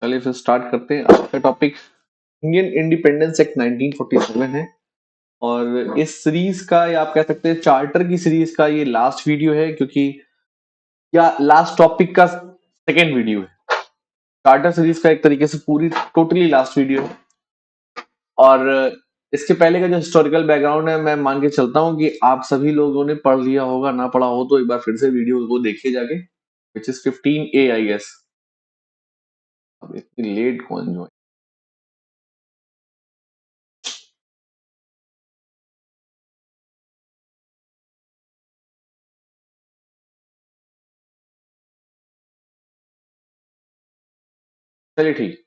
चलिए फिर स्टार्ट करते हैं। आज का टॉपिक इंडियन इंडिपेंडेंस एक्ट 1947 है और इस सीरीज का या आप कह सकते हैं चार्टर की सीरीज का ये लास्ट वीडियो है, क्योंकि या लास्ट टॉपिक का सेकेंड वीडियो है। चार्टर सीरीज का एक तरीके से पूरी टोटली लास्ट वीडियो है और इसके पहले का जो हिस्टोरिकल बैकग्राउंड है, मैं मान के चलता हूँ कि आप सभी लोगों ने पढ़ लिया होगा, ना पढ़ा हो तो एक बार फिर से वीडियो को देखिए जाके, which is 15A I guess. अब इतनी लेट कौन जो चलिए ठीक।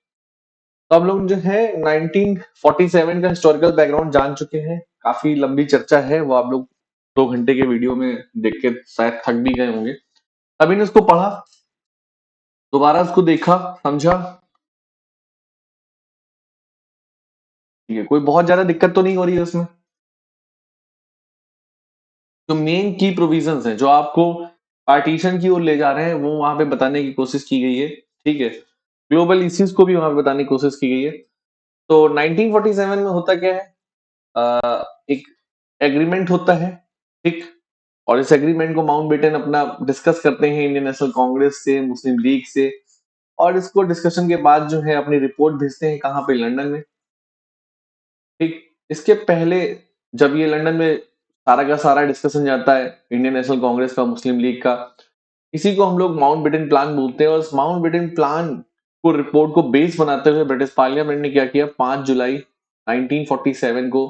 तो हम लोग जो है 1947 का हिस्टोरिकल बैकग्राउंड जान चुके हैं। काफी लंबी चर्चा है, वो आप लोग 2 घंटे के वीडियो में देख के शायद थक भी गए होंगे। अभी ने उसको पढ़ा, दोबारा उसको देखा, समझा, ठीक है, कोई बहुत ज्यादा दिक्कत तो नहीं हो रही है उसमें। जो मेन की प्रोविजंस हैं जो आपको पार्टीशन की ओर ले जा रहे हैं, वो वहां पे बताने की कोशिश की गई है, ठीक है। ग्लोबल इश्यूज को भी वहां पे बताने की कोशिश की गई है। तो 1947 में होता क्या है, एक एग्रीमेंट होता है, ठीक। और इस एग्रीमेंट को माउंटबेटन अपना डिस्कस करते हैं इंडियन नेशनल कांग्रेस से, मुस्लिम लीग से, और इसको डिस्कशन के बाद जो है अपनी रिपोर्ट भेजते हैं कहाँ पे, लंदन में, ठीक। इसके पहले जब ये लंदन में सारा का सारा डिस्कशन जाता है इंडियन नेशनल कांग्रेस का, मुस्लिम लीग का, इसी को हम लोग माउंटबेटन प्लान बोलते हैं। और इस माउंटबेटन प्लान को, रिपोर्ट को बेस बनाते हुए ब्रिटिश पार्लियामेंट ने क्या किया, 5 जुलाई 1947 को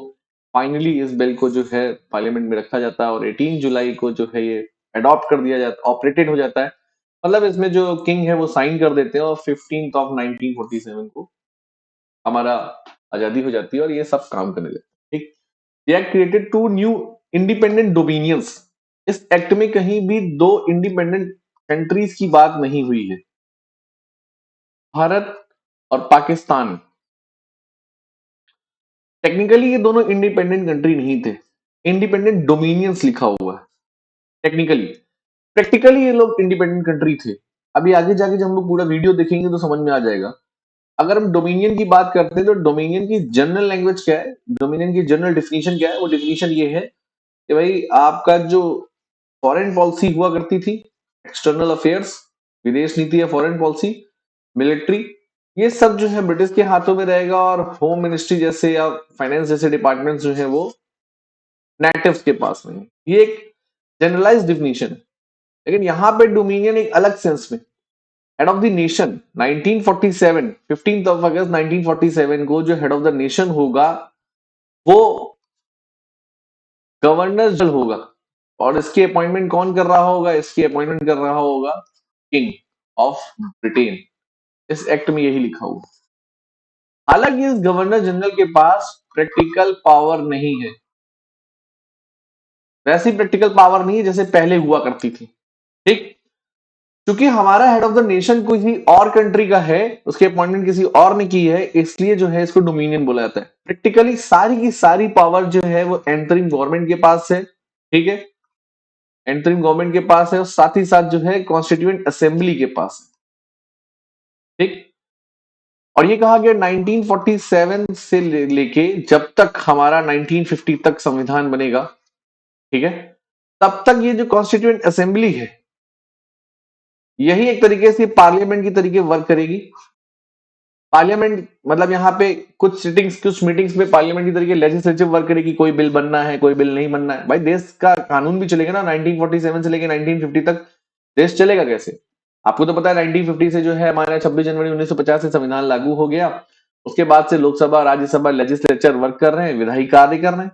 फाइनली इस बिल को जो है पार्लियामेंट में रखा जाता है और 18 जुलाई को जो है ये अडॉप्ट कर दिया जाता, ऑपरेटेड हो जाता है। मतलब इसमें जो किंग है वो साइन कर देते हैं और 15 ऑफ 1947 को हमारा आजादी हो जाती है और ये सब काम करने लगते हैं, ठीक। ये act created 2 new independent dominions. इस एक्ट में कहीं भी 2 इंडिपेंडेंट कंट्रीज की बात नहीं हुई है, भारत और पाकिस्तान। टेक्निकली ये दोनों इंडिपेंडेंट कंट्री नहीं थे, इंडिपेंडेंट डोमिनियंस लिखा हुआ है टेक्निकली। प्रैक्टिकली ये लोग इंडिपेंडेंट कंट्री थे। अभी आगे जाके जब हम लोग पूरा वीडियो देखेंगे तो समझ में आ जाएगा। अगर हम डोमिनियन की बात करते हैं तो डोमिनियन की जनरल लैंग्वेज क्या है, डोमिनियन की जनरल डिफिनीशन क्या है, वो डिफिनीशन ये है कि भाई आपका जो फॉरेन पॉलिसी हुआ करती थी, एक्सटर्नल अफेयर्स, विदेश नीति या फॉरेन पॉलिसी, मिलिट्री, ये सब जो है ब्रिटिश के हाथों में रहेगा और होम मिनिस्ट्री जैसे या फाइनेंस जैसे डिपार्टमेंट जो है वो नेटिव्स के पास नहीं है। ये एक जनरलाइज डिफिनीशन है। लेकिन यहाँ पे डोमिनियन एक अलग सेंस में, head of the nation 1947, 15 of अगस्त 1947 को जो हेड ऑफ द नेशन होगा वो गवर्नर जनरल होगा। और इसकी अपॉइंटमेंट कौन कर रहा होगा, इसकी अपॉइंटमेंट कर रहा होगा किंग ऑफ ब्रिटेन। इस एक्ट में यही लिखा हुआ। हालांकि इस गवर्नर जनरल के पास प्रैक्टिकल पावर नहीं है, वैसी प्रैक्टिकल पावर नहीं है जैसे पहले हुआ करती थी, ठीक। क्योंकि हमारा हेड ऑफ द नेशन किसी और कंट्री का है, उसकी अपॉइंटमेंट किसी और ने की है, इसलिए जो है इसको डोमिनियन बोला जाता है। प्रैक्टिकली सारी की सारी पावर जो है वो एंटरिंग गवर्नमेंट के पास है, ठीक है, एंटरिंग गवर्नमेंट के पास है और साथ ही साथ जो है कॉन्स्टिट्यूएंट असेंबली के पास है, ठीक। और ये कहा गया 1947 से लेके जब तक हमारा 1950 तक संविधान बनेगा, ठीक है, तब तक ये जो कॉन्स्टिट्यूएंट असेंबली है यही एक तरीके से पार्लियामेंट की तरीके वर्क करेगी। पार्लियामेंट मतलब यहाँ पे कुछ सिटिंग्स, कुछ मीटिंग्स में पार्लियामेंट की तरीके लेजिस्लेटिव वर्क करेगी। कोई बिल बनना है, कोई बिल नहीं बनना है, भाई देश का कानून भी चलेगा ना। 1947 से लेके 1950 तक देश चलेगा कैसे? आपको तो पता है 1950 से जो है हमारा 26 जनवरी 1950 से संविधान लागू हो गया। उसके बाद से लोकसभा, राज्यसभा, लेजिस्लेचर वर्क कर रहे हैं, विधायी कार्य कर रहे हैं,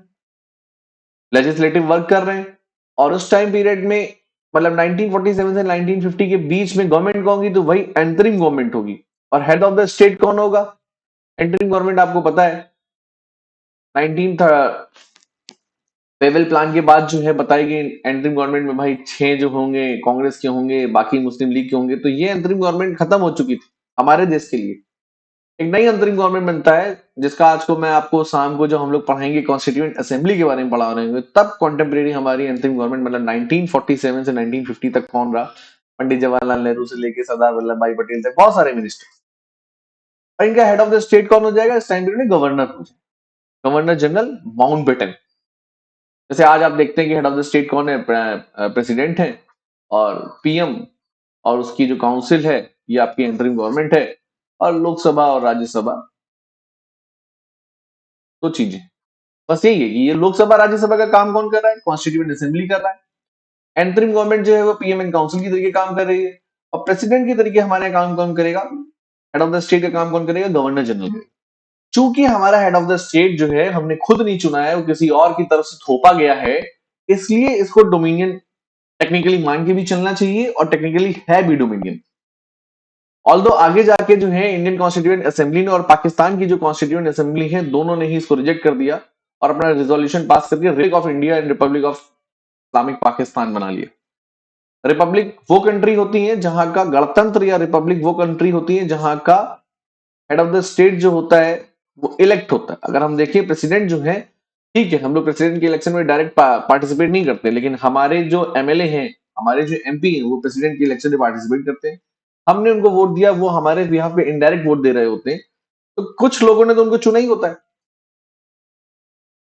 लेजिस्लेटिव वर्क कर रहे हैं। और उस टाइम पीरियड में मतलब 1947 से 1950 के बीच में गवर्नमेंट कौन होगी, तो वही एंटरिंग गवर्नमेंट होगी। और हेड ऑफ द स्टेट कौन होगा? एंटरिंग गवर्नमेंट आपको पता है 19 पेवेल प्लान के बाद जो है बताएगी एंटरिंग गवर्नमेंट में भाई 6 जो होंगे कांग्रेस के होंगे, बाकी मुस्लिम लीग के होंगे। तो ये एंटरिंग गवर्नमेंट खत्म हो चुकी थी हमारे देश के लिए। एक नई अंतरिम गवर्नमेंट बनता है जिसका आज को मैं आपको शाम को जो हम लोग पढ़ाएंगे कॉन्स्टिट्यूएंट असेंबली के बारे में पढ़ा रहे हैं, तब कॉन्टेम्परेरी हमारी अंतरिम गवर्नमेंट मतलब 1947 से 1950 तक कौन रहा? पंडित जवाहरलाल नेहरू से लेके सरदार वल्लभ भाई पटेल तक बहुत सारे मिनिस्टर, और इनका हेड ऑफ द स्टेट कौन हो जाएगा इस टाइम पीरियड में? गवर्नर हो जाएगा, गवर्नर जनरल माउंटबेटन। जैसे आज आप देखते हैं कि हेड ऑफ द स्टेट कौन है? प्रेसिडेंट है और पीएम, और उसकी जो काउंसिल है ये आपकी इंटरिम गवर्नमेंट है, और लोकसभा और राज्यसभा, दो चीजें। बस यही है कि ये लोकसभा राज्यसभा का काम कौन कर रहा है? कॉन्स्टिट्यूएंट असेंबली कर रहा है। एंटरिम गवर्नमेंट जो है वो पीएम एंड काउंसिल की तरीके काम कर रही है, और प्रेसिडेंट की तरीके हमारे यहाँ काम कौन करेगा? हेड ऑफ द स्टेट का काम कौन करेगा? Governor general. चूंकि हमारा हेड ऑफ द स्टेट जो है हमने खुद नहीं चुना है, वो किसी और की तरफ से थोपा गया है, इसलिए इसको डोमिनियन टेक्निकली मान के भी चलना चाहिए, और टेक्निकली है भी डोमिनियन। ऑल्दो आगे जाके जो है इंडियन कॉन्स्टिट्यूएंट असेंबली ने और पाकिस्तान की जो कॉन्स्टिट्यूएंट असेंबली है, दोनों ने ही इसको रिजेक्ट कर दिया और अपना रिजोल्यूशन पास करके Republic of India and Republic of Islamic Pakistan बना लिया। रिपब्लिक वो कंट्री होती है जहां का गणतंत्र, या रिपब्लिक वो कंट्री होती है जहां का हेड ऑफ द स्टेट जो होता है वो इलेक्ट होता है। अगर हम देखिए प्रेसिडेंट जो है, ठीक है, हम लोग प्रेसिडेंट के इलेक्शन में डायरेक्ट पार्टिसिपेट नहीं करते, लेकिन हमारे जो एमएलए हैं, हमारे जो एमपी हैं, वो प्रेसिडेंट के इलेक्शन में पार्टिसिपेट करते हैं। हमने उनको वोट दिया, वो हमारे बिहाफ पे इनडायरेक्ट वोट दे रहे होते हैं, तो कुछ लोगों ने तो उनको चुना ही होता है।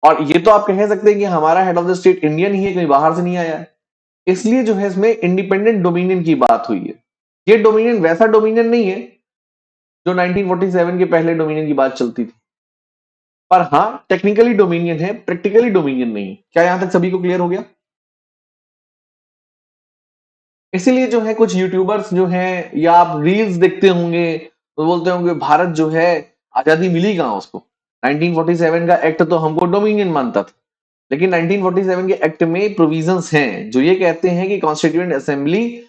और ये तो आप कह सकते हैं कि हमारा head of the state Indian ही है, कहीं बाहर से नहीं आया है, इसलिए जो है इसमें इंडिपेंडेंट डोमिनियन की बात हुई है। ये डोमिनियन वैसा डोमिनियन नहीं है जो 1947 के पहले डोमिनियन की बात चलती थी, पर हाँ टेक्निकली डोमिनियन है, प्रैक्टिकली डोमिनियन नहीं है। क्या यहां तक सभी को क्लियर हो गया? इसीलिए जो है कुछ यूट्यूबर्स जो हैं, या आप रील्स देखते होंगे, तो बोलते होंगे भारत जो है आजादी मिली कहां उसको? 1947 का एक्ट तो हमको डोमिनियन मानता था, लेकिन 1947 के एक्ट में प्रोविजंस हैं जो ये कहते हैं कि कॉन्स्टिट्यूएंट असेंबली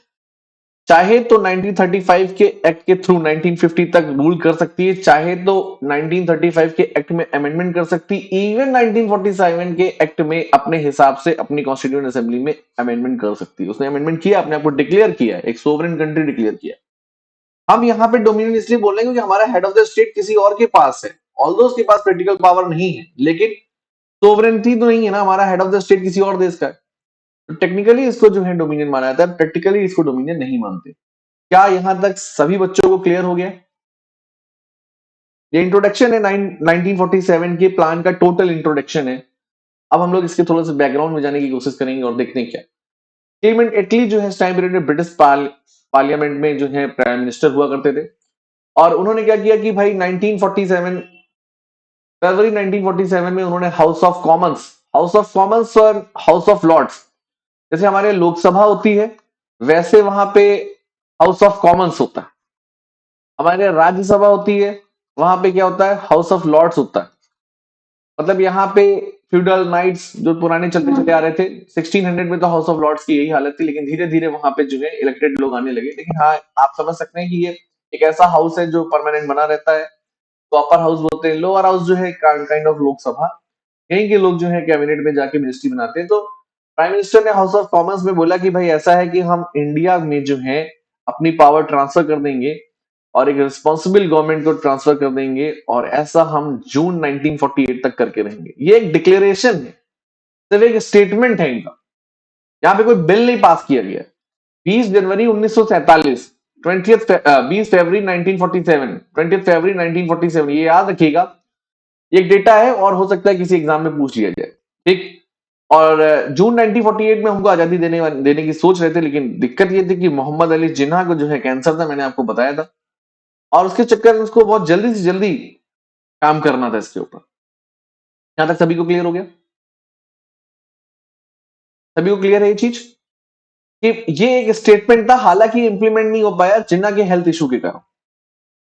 चाहे तो 1935 के एक्ट के थ्रू 1950 तक रूल कर सकती है, चाहे तो 1935 के एक्ट में अमेंडमेंट कर सकती, इवन 1947 के एक्ट में अपने हिसाब से अपनी कॉन्स्टिट्यूएंट असेंबली में अमेंडमेंट कर सकती है। उसने अमेंडमेंट किया, अपने आप को डिक्लेयर किया, एक सोवरेन कंट्री डिक्लेयर किया। हम यहाँ पे डोमिनियन इसलिए बोल रहे हैं क्योंकि हमारा हेड ऑफ द स्टेट किसी और के पास है, ऑल्दो उसके पास प्रैक्टिकल पावर नहीं है, लेकिन सोवरेनिटी तो नहीं है ना, हमारा हेड ऑफ द स्टेट किसी और देश का है। तो टेक्निकली इसको जो है डोमिनियन माना जाता है, प्रैक्टिकली इसको डोमिनियन नहीं मानते। क्या यहां तक सभी बच्चों को क्लियर हो गया? ये इंट्रोडक्शन है 1947 के प्लान का, टोटल इंट्रोडक्शन है। अब हम लोग इसके थोड़ा सा बैकग्राउंड में जाने की कोशिश करेंगे और देखते हैं क्या क्लेमेंट एटली जो है इस टाइम पीरियड में ब्रिटिश पार्लियामेंट में जो है प्राइम मिनिस्टर हुआ करते थे। और उन्होंने क्या किया कि भाई 1947 फरवरी 1947 में उन्होंने हाउस ऑफ कॉमन्स और हाउस ऑफ लॉर्ड्स, जैसे हमारे लोकसभा होती है वैसे वहां पे हाउस ऑफ कॉमन्स होता है, हमारे राज्यसभा होती है वहां पे क्या होता है? हाउस ऑफ लॉर्ड्स होता है। मतलब यहाँ पे फ्यूडल नाइट्स जो पुराने चलते चले आ रहे थे, 1600 में तो हाउस ऑफ लॉर्ड्स की यही हालत थी, लेकिन धीरे धीरे वहां पे जो है इलेक्टेड लोग आने लगे। लेकिन हाँ, आप समझ सकते हैं कि ये एक ऐसा हाउस है जो परमानेंट बना रहता है। तो अपर हाउस बोलते हैं, लोअर हाउस जो है काइंड ऑफ लोकसभा, यहीं के लोग जो है कैबिनेट में जाके मिनिस्ट्री बनाते हैं। तो प्राइम मिनिस्टर ने हाउस ऑफ कॉमन्स में बोला कि भाई ऐसा है कि हम इंडिया में जो है अपनी पावर ट्रांसफर कर देंगे और एक रिस्पॉन्सिबल गवर्नमेंट को ट्रांसफर कर देंगे, और ऐसा हम जून 1948 तक करके रहेंगे। ये एक डिक्लेरेशन है, सिर्फ एक स्टेटमेंट है इनका, यहाँ पे कोई बिल नहीं पास किया गया। 20 जनवरी 1947, 20 फरवरी 1947, 20 फरवरी 1947, ये याद रखिएगा। ये एक डेटा है और हो सकता है किसी एग्जाम में पूछ लिया जाए, ठीक। और जून 1948 में हमको आजादी देने की सोच रहे थे, लेकिन दिक्कत ये थी कि मोहम्मद अली जिन्ना को जो है कैंसर था, मैंने आपको बताया था, और उसके चक्कर में उसको बहुत जल्दी से जल्दी काम करना था इसके ऊपर। यहां तक सभी को क्लियर हो गया? सभी को क्लियर है ये चीज कि ये एक स्टेटमेंट था, हालांकि इंप्लीमेंट नहीं हो पाया जिन्ना के हेल्थ इशू के कारण,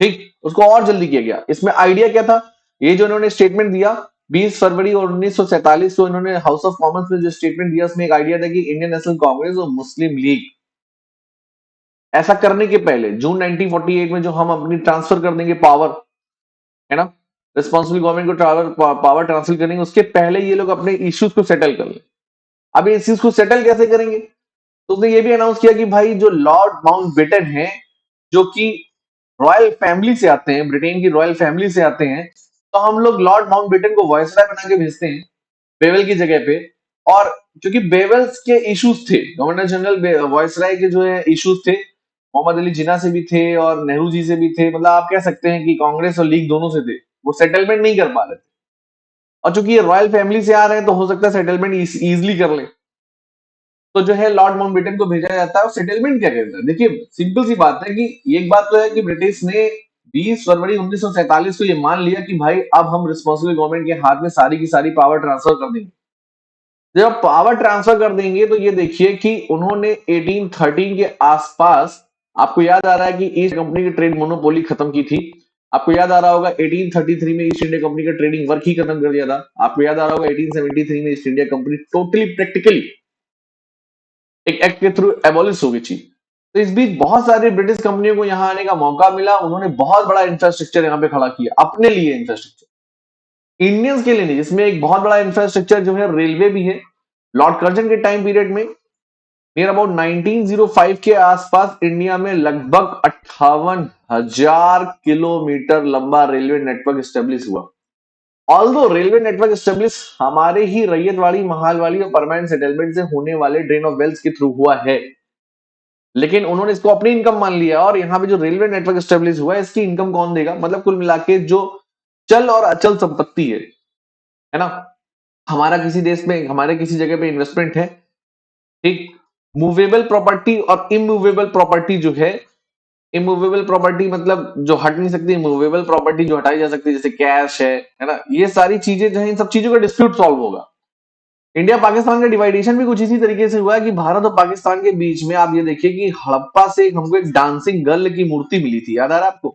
ठीक। उसको और जल्दी किया गया। इसमें आइडिया क्या था? ये जो इन्होंने स्टेटमेंट दिया 20 फरवरी और 1947 को, इन्होंने हाउस ऑफ कॉमन्स में जो स्टेटमेंट दिया उसमें एक आइडिया था कि इंडियन नेशनल कांग्रेस और मुस्लिम लीग ऐसा करने के पहले जून 1948 में जो हम अपनी ट्रांसफर कर देंगे पावर, है ना, रिस्पॉन्सिबल गवर्नमेंट को पावर ट्रांसफर करेंगे, उसके पहले ये लोग अपने इश्यूज को सेटल कर ले। अब इस चीज को सेटल कैसे करेंगे? तो उसने ये भी अनाउंस किया कि भाई जो लॉर्ड माउंटबेटन है, जो कि रॉयल फैमिली से आते हैं, ब्रिटेन की रॉयल फैमिली से आते हैं, तो हम लोग लॉर्ड माउंटबेटन को वॉइसराय बना के भेजते हैं बेवल की जगह पे। और क्योंकि बेवल्स के इश्यूज थे, गवर्नर जनरल वॉइसराय के जो है इश्यूज थे, मोहम्मद अली जिन्ना से भी थे और नेहरू जी से भी थे, मतलब आप कह सकते हैं कि कांग्रेस और लीग दोनों से थे, वो सेटलमेंट नहीं कर पा रहे थे। और चूंकि ये रॉयल फैमिली से आ रहे हैं तो हो सकता है सेटलमेंट इजिली कर ले। तो जो है लॉर्ड माउंटबेटन को भेजा जाता है, और सेटलमेंट क्या कहता है, देखिए सिंपल सी बात है कि एक बात तो है कि ब्रिटिश ने 20 फरवरी 1947 को ये मान लिया कि भाई अब हम रिस्पॉन्सिबल गवर्नमेंट के हाथ में सारी की सारी पावर ट्रांसफर कर देंगे। जब पावर ट्रांसफर कर देंगे तो ये देखिए कि उन्होंने 1813 के आसपास, आपको याद आ रहा है कि ईस्ट कंपनी की ट्रेड मोनोपोली खत्म की थी। आपको याद आ रहा होगा 1833 में ईस्ट इंडिया कंपनी का ट्रेडिंग वर्क ही खत्म कर दिया था। आपको याद आ रहा होगा 1873 में east India company totally practically एक एक्ट के थ्रू एबॉलिश हो गई थी। तो इस बीच बहुत सारी ब्रिटिश कंपनियों को यहाँ आने का मौका मिला, उन्होंने बहुत बड़ा इंफ्रास्ट्रक्चर यहाँ पे खड़ा किया अपने लिए, इंफ्रास्ट्रक्चर इंडियंस के लिए नहीं, जिसमें एक बहुत बड़ा इंफ्रास्ट्रक्चर जो है रेलवे भी है। लॉर्ड कर्जन के टाइम पीरियड में नियर अबाउट 1905 के आसपास इंडिया में लगभग 58,000 किलोमीटर लंबा रेलवे नेटवर्क स्टेब्लिश हुआ। ऑल्दो रेलवे नेटवर्क स्टेब्लिश हमारे ही रैयतवाड़ी, महालवाड़ी और परमानेंट सेटलमेंट से होने वाले ड्रेन ऑफ वेल्थ के थ्रू हुआ है, लेकिन उन्होंने इसको अपनी इनकम मान लिया। और यहाँ पे जो रेलवे नेटवर्क स्टेब्लिश हुआ है, इसकी इनकम कौन देगा, मतलब कुल मिला के जो चल और अचल संपत्ति है ना, हमारा किसी देश में, हमारे किसी जगह पे इन्वेस्टमेंट है, ठीक, मूवेबल प्रॉपर्टी और इमूवेबल प्रॉपर्टी जो है, इमूवेबल प्रॉपर्टी मतलब जो हट नहीं सकती, मूवेबल प्रॉपर्टी जो हटाई जा सकती है, जैसे कैश है ना, ये सारी चीजें जो है, इन सब चीजों का डिस्प्यूट सॉल्व होगा। इंडिया पाकिस्तान का डिवाइडेशन भी कुछ इसी तरीके से हुआ है कि भारत और पाकिस्तान के बीच में आप ये देखिए कि हड़प्पा से हमको एक डांसिंग गर्ल की मूर्ति मिली थी, याद आ रहा है आपको,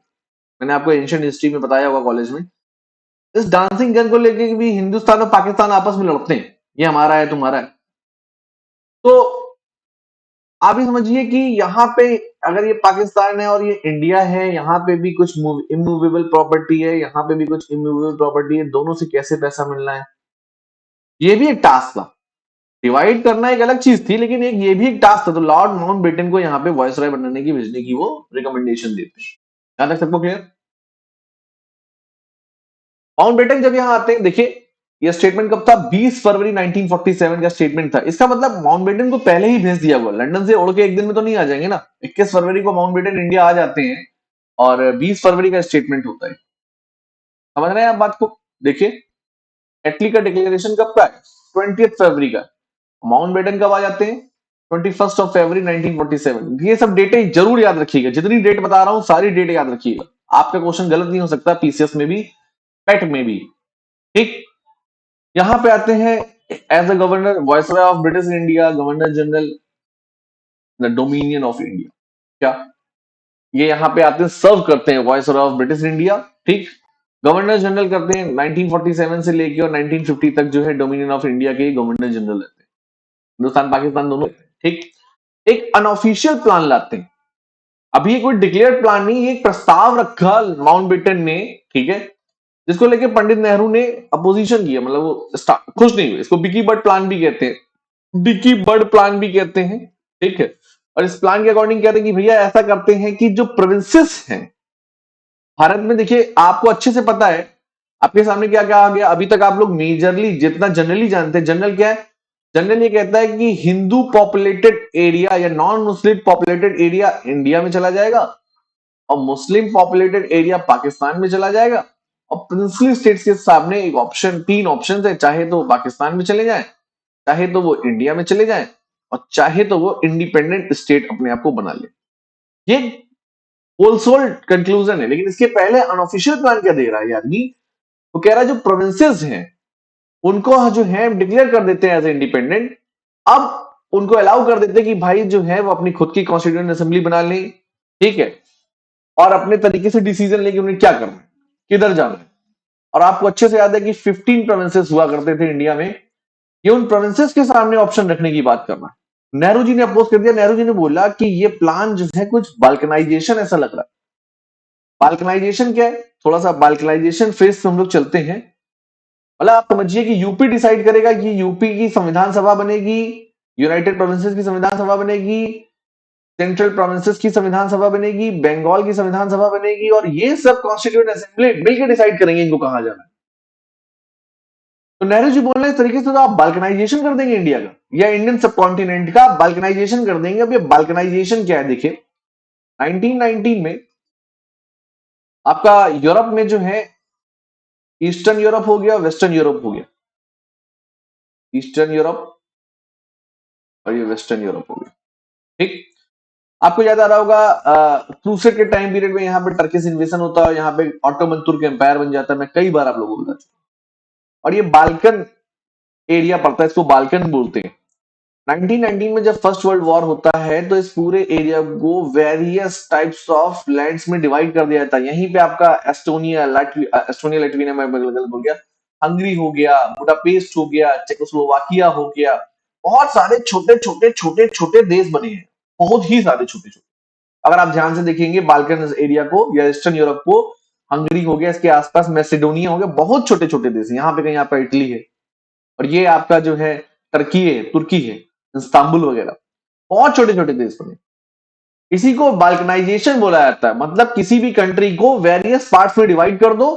मैंने आपको एंशिएंट हिस्ट्री में बताया होगा कॉलेज में। इस डांसिंग गर्ल को लेके भी हिंदुस्तान और पाकिस्तान आपस में लड़ते हैं, ये हमारा है तुम्हारा है। तो आप ये समझिए कि यहाँ पे अगर ये पाकिस्तान है और ये इंडिया है, यहाँ पे भी कुछ इमूवेबल प्रॉपर्टी है, यहाँ पे भी कुछ इमूवेबल प्रॉपर्टी है, दोनों से कैसे पैसा मिलना है, ये भी एक टास्क था। डिवाइड करना एक अलग चीज थी, लेकिन एक ये भी एक टास्क था। तो लॉर्ड माउंटबेटन को यहाँ पे वॉइस रॉय बनाने की, भेजने की वो रिकमेंडेशन देते हैं। यहां तक सबको क्लियर? माउंटबेटन जब यहाँ आते हैं, देखिए ये स्टेटमेंट कब था, 20 फरवरी 1947 का स्टेटमेंट था। इसका मतलब माउंटबेटन को पहले ही भेज दिया हुआ, लंदन से उड़ के एक दिन में तो नहीं आ जाएंगे ना। 21 फरवरी को माउंटबेटन इंडिया आ जाते हैं और 20 फरवरी का स्टेटमेंट होता है। समझ रहे हैं आप बात को? देखिए एटली का डिक्लेरेशन कब का है, 20 फरवरी का। माउंटबेटन कब आ जाते हैं, 21 ऑफ फरवरी 1947। ये सब डेटे जरूर याद रखिएगा, जितनी डेट बता रहा हूं सारी डेट याद रखिएगा, आपका क्वेश्चन गलत नहीं हो सकता, पीसीएस में भी, पेट में भी, ठीक। यहां पे आते हैं as a governor, viceroy of British India, governor general the dominion of India, क्या ये यहाँ पे आते हैं, सर्व करते हैं वायसरॉय ऑफ ब्रिटिश इंडिया, ठीक। गवर्नर जनरल करते हैं 1947 से लेके और 1950 तक जो है डोमिनियन ऑफ इंडिया के गवर्नर जनरल रहते हैं, हिंदुस्तान पाकिस्तान दोनों, ठीक। एक अनऑफिशियल प्लान लाते हैं, अभी ये कोई डिक्लेयर प्लान नहीं, ये एक प्रस्ताव रखा माउंटबेटन ने, ठीक है, जिसको लेके पंडित नेहरू ने अपोजिशन किया, मतलब वो खुश नहीं हुए। इसको बिकी बर्ड प्लान भी कहते हैं, डिकी बर्ड प्लान भी कहते हैं, ठीक है। और इस प्लान के अकॉर्डिंग कहते हैं कि भैया ऐसा करते हैं कि जो प्रोविंसेस हैं भारत में, देखिए आपको अच्छे से पता है, आपके सामने क्या क्या आ गया अभी तक, आप लोग मेजरली जितना जनरली जानते हैं, जनरल क्या है, जनरल ये कहता है कि हिंदू पॉपुलेटेड एरिया या non Muslim populated area India में चला जाएगा और मुस्लिम पॉपुलेटेड एरिया पाकिस्तान में चला जाएगा। और प्रिंसली स्टेट्स के सामने एक ऑप्शन, तीन ऑप्शन है, चाहे तो पाकिस्तान में चले जाएं, चाहे तो वो इंडिया में चले जाएं, और चाहे तो वो इंडिपेंडेंट स्टेट अपने आप को बना ले। ये होलसोल कंक्लूजन है, लेकिन इसके पहले अनऑफिशियल प्लान क्या दे रहा है आदमी, वो कह रहा है जो प्रोविंसेस हैं उनको जो है डिक्लेयर कर देते हैं एज इंडिपेंडेंट। अब उनको अलाउ कर देते हैं कि भाई जो है वो अपनी खुद की कॉन्स्टिट्यूएंट असेंबली बना लें, ठीक है, और अपने तरीके से डिसीजन लेके उन्हें क्या करना है, किधर जाना है। और आपको अच्छे से याद है कि 15 प्रोविंसेस हुआ करते थे इंडिया में, ये उन प्रोविंसेस के सामने ऑप्शन रखने की बात करना है। नेहरू जी ने अपोज कर दिया, नेहरू जी ने बोला कि ये प्लान जो है कुछ बाल्कनाइजेशन ऐसा लग रहा है। बाल्कनाइजेशन क्या है, थोड़ा सा बाल्कनाइजेशन फेज से हम लोग चलते हैं। मतलब आप समझिए कि यूपी डिसाइड करेगा कि यूपी की संविधान सभा बनेगी, यूनाइटेड प्रोविंसेस की संविधान सभा बनेगी, सेंट्रल प्रोविंसेस की संविधान सभा बनेगी, बंगाल की संविधान सभा बनेगी, और ये सब कॉन्स्टिट्यूएंट असेंबली मिलकर डिसाइड करेंगे इनको कहां जाना है। तो नेहरू जी बोल रहे हैं इस तरीके से तो आप बाल्कनाइजेशन कर देंगे इंडिया का या इंडियन सब कॉन्टिनेंट का बाल्कनाइजेशन कर देंगे। अब ये बाल्कनाइजेशन क्या है, देखिए 1919 में आपका यूरोप में जो है ईस्टर्न यूरोप हो गया, वेस्टर्न यूरोप हो गया। ईस्टर्न यूरोप और ये वेस्टर्न यूरोप हो गया। ठीक, आपको याद आ रहा होगा क्रूसेड के टाइम पीरियड में यहाँ पे टर्किश इन्वेशन होता है, यहाँ पे ऑटोमन तुर्क एम्पायर बन जाता है। मैं कई बार आप लोगों को बता चुका हूं। और ये बाल्कन एरिया पड़ता है, इसको बाल्कन बोलते हैं। 1919 में जब फर्स्ट वर्ल्ड वॉर होता है तो इस पूरे एरिया को वेरियस टाइप्स ऑफ लैंड्स में डिवाइड कर दिया जाता है। यहीं पे आपका एस्टोनिया लैटविया में गलत हो गया, हंगरी हो गया, बुडापेस्ट हो गया, चेकोस्लोवाकिया हो गया, बहुत सारे छोटे छोटे छोटे छोटे देश बने हैं, बहुत ही सारे छोटे छोटे। अगर आप ध्यान से देखेंगे बाल्कन एरिया को या ईस्टर्न यूरोप को, हंगरी हो गया, इसके आसपास मैसेडोनिया हो गया, बहुत छोटे छोटे देश हैं। यहाँ पे कहीं आपका इटली है, और ये आपका जो है टर्की है, तुर्की है, इस्तांबुल वगैरह, बहुत छोटे छोटे देश बने। इसी को बाल्कनाइजेशन बोला जाता है। मतलब किसी भी कंट्री को वेरियस पार्ट्स में डिवाइड कर दो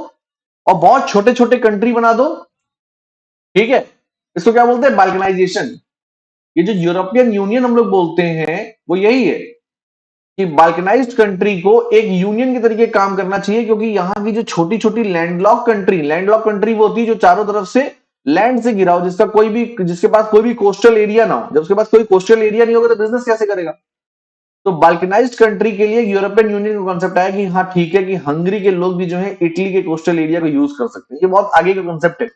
और बहुत छोटे छोटे कंट्री बना दो। ठीक है, इसको क्या बोलते हैं? बाल्कनाइजेशन। ये जो यूरोपियन यूनियन हम लोग बोलते हैं वो यही है कि बाल्कनाइज्ड कंट्री को एक यूनियन के तरीके काम करना चाहिए, क्योंकि यहाँ की जो छोटी छोटी लैंडलॉक कंट्री वो होती है जो चारों तरफ से लैंड से घिरा हो, जिसके पास कोई भी कोस्टल एरिया ना हो। जब उसके पास कोई कोस्टल एरिया नहीं होगा तो बिजनेस कैसे करेगा? तो बाल्कनाइज्ड कंट्री के लिए यूरोपियन यूनियन का कॉन्सेप्ट आया कि हाँ ठीक है, कि हंगरी के लोग भी जो है इटली के कोस्टल एरिया को यूज कर सकते हैं। ये बहुत आगे का कॉन्सेप्ट है।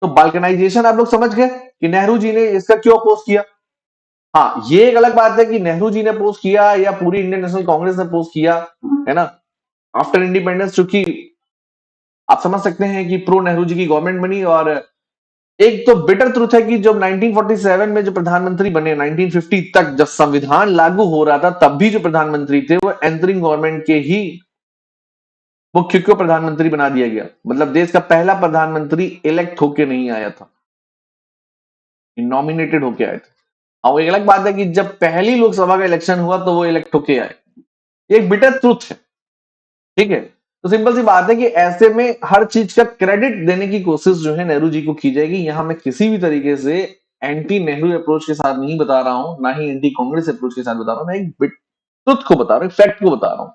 तो बाल्कनाइजेशन आप लोग समझ गए कि नेहरू जी ने इसका क्यों अपोज किया। हाँ, ये एक अलग बात है कि नेहरू जी ने अपोज किया या पूरी इंडियन नेशनल कांग्रेस ने अपोज किया, है ना, आफ्टर इंडिपेंडेंस। चूंकि आप समझ सकते हैं कि प्रो नेहरू जी की गवर्नमेंट बनी। और एक तो बिटर ट्रुथ है कि जब 1947 में जो प्रधानमंत्री बने, 1950 तक जब संविधान लागू हो रहा था, तब भी जो प्रधानमंत्री थे वो एंटरिंग गवर्नमेंट के ही मुख्य को प्रधानमंत्री बना दिया गया। मतलब देश का पहला प्रधानमंत्री इलेक्ट होके नहीं आया था, नॉमिनेटेड होके आए थे। और एक अलग बात है कि जब पहली लोकसभा का इलेक्शन हुआ तो वो इलेक्ट होके आए। ये एक बिटर ट्रुथ है। ठीक है, तो सिंपल सी बात है कि ऐसे में हर चीज का क्रेडिट देने की कोशिश जो है नेहरू जी को की जाएगी। यहां मैं किसी भी तरीके से एंटी नेहरू अप्रोच के साथ नहीं बता रहा हूं, ना ही एंटी कांग्रेस अप्रोच के साथ बता रहा हूं। मैं एक ट्रुथ को बता रहा हूं, फैक्ट को बता रहा हूं,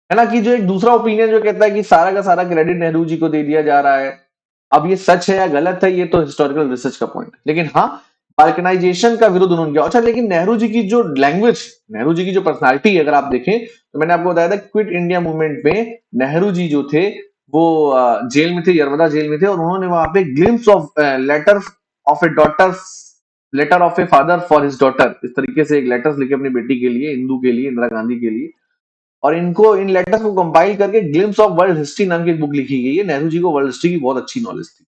है ना। कि जो एक दूसरा ओपिनियन जो कहता है कि सारा का सारा क्रेडिट नेहरू जी को दे दिया जा रहा है, अब ये सच है या गलत है, ये तो हिस्टोरिकल रिसर्च का पॉइंट है। लेकिन हाँ, बाल्कनाइजेशन का विरोध उन्होंने किया। अच्छा, लेकिन नेहरू जी की जो लैंग्वेज, नेहरू जी की जो पर्सनालिटी है, अगर आप देखें तो मैंने आपको बताया था क्विट इंडिया मूवमेंट में नेहरू जी जो थे वो जेल में थे, यरवदा जेल में थे, और उन्होंने वहां पे glimpse of letter of a daughter, letter of a father for his daughter, इस तरीके से एक लेटर्स लिखे अपनी बेटी के लिए, इंदू के लिए, इंदिरा गांधी के लिए। और इनको इन लेटर्स को कंपाइल करके ग्लिम्स ऑफ वर्ल्ड हिस्ट्री नाम की एक बुक लिखी गई है। नेहरू जी को वर्ल्ड हिस्ट्री की बहुत अच्छी नॉलेज थी।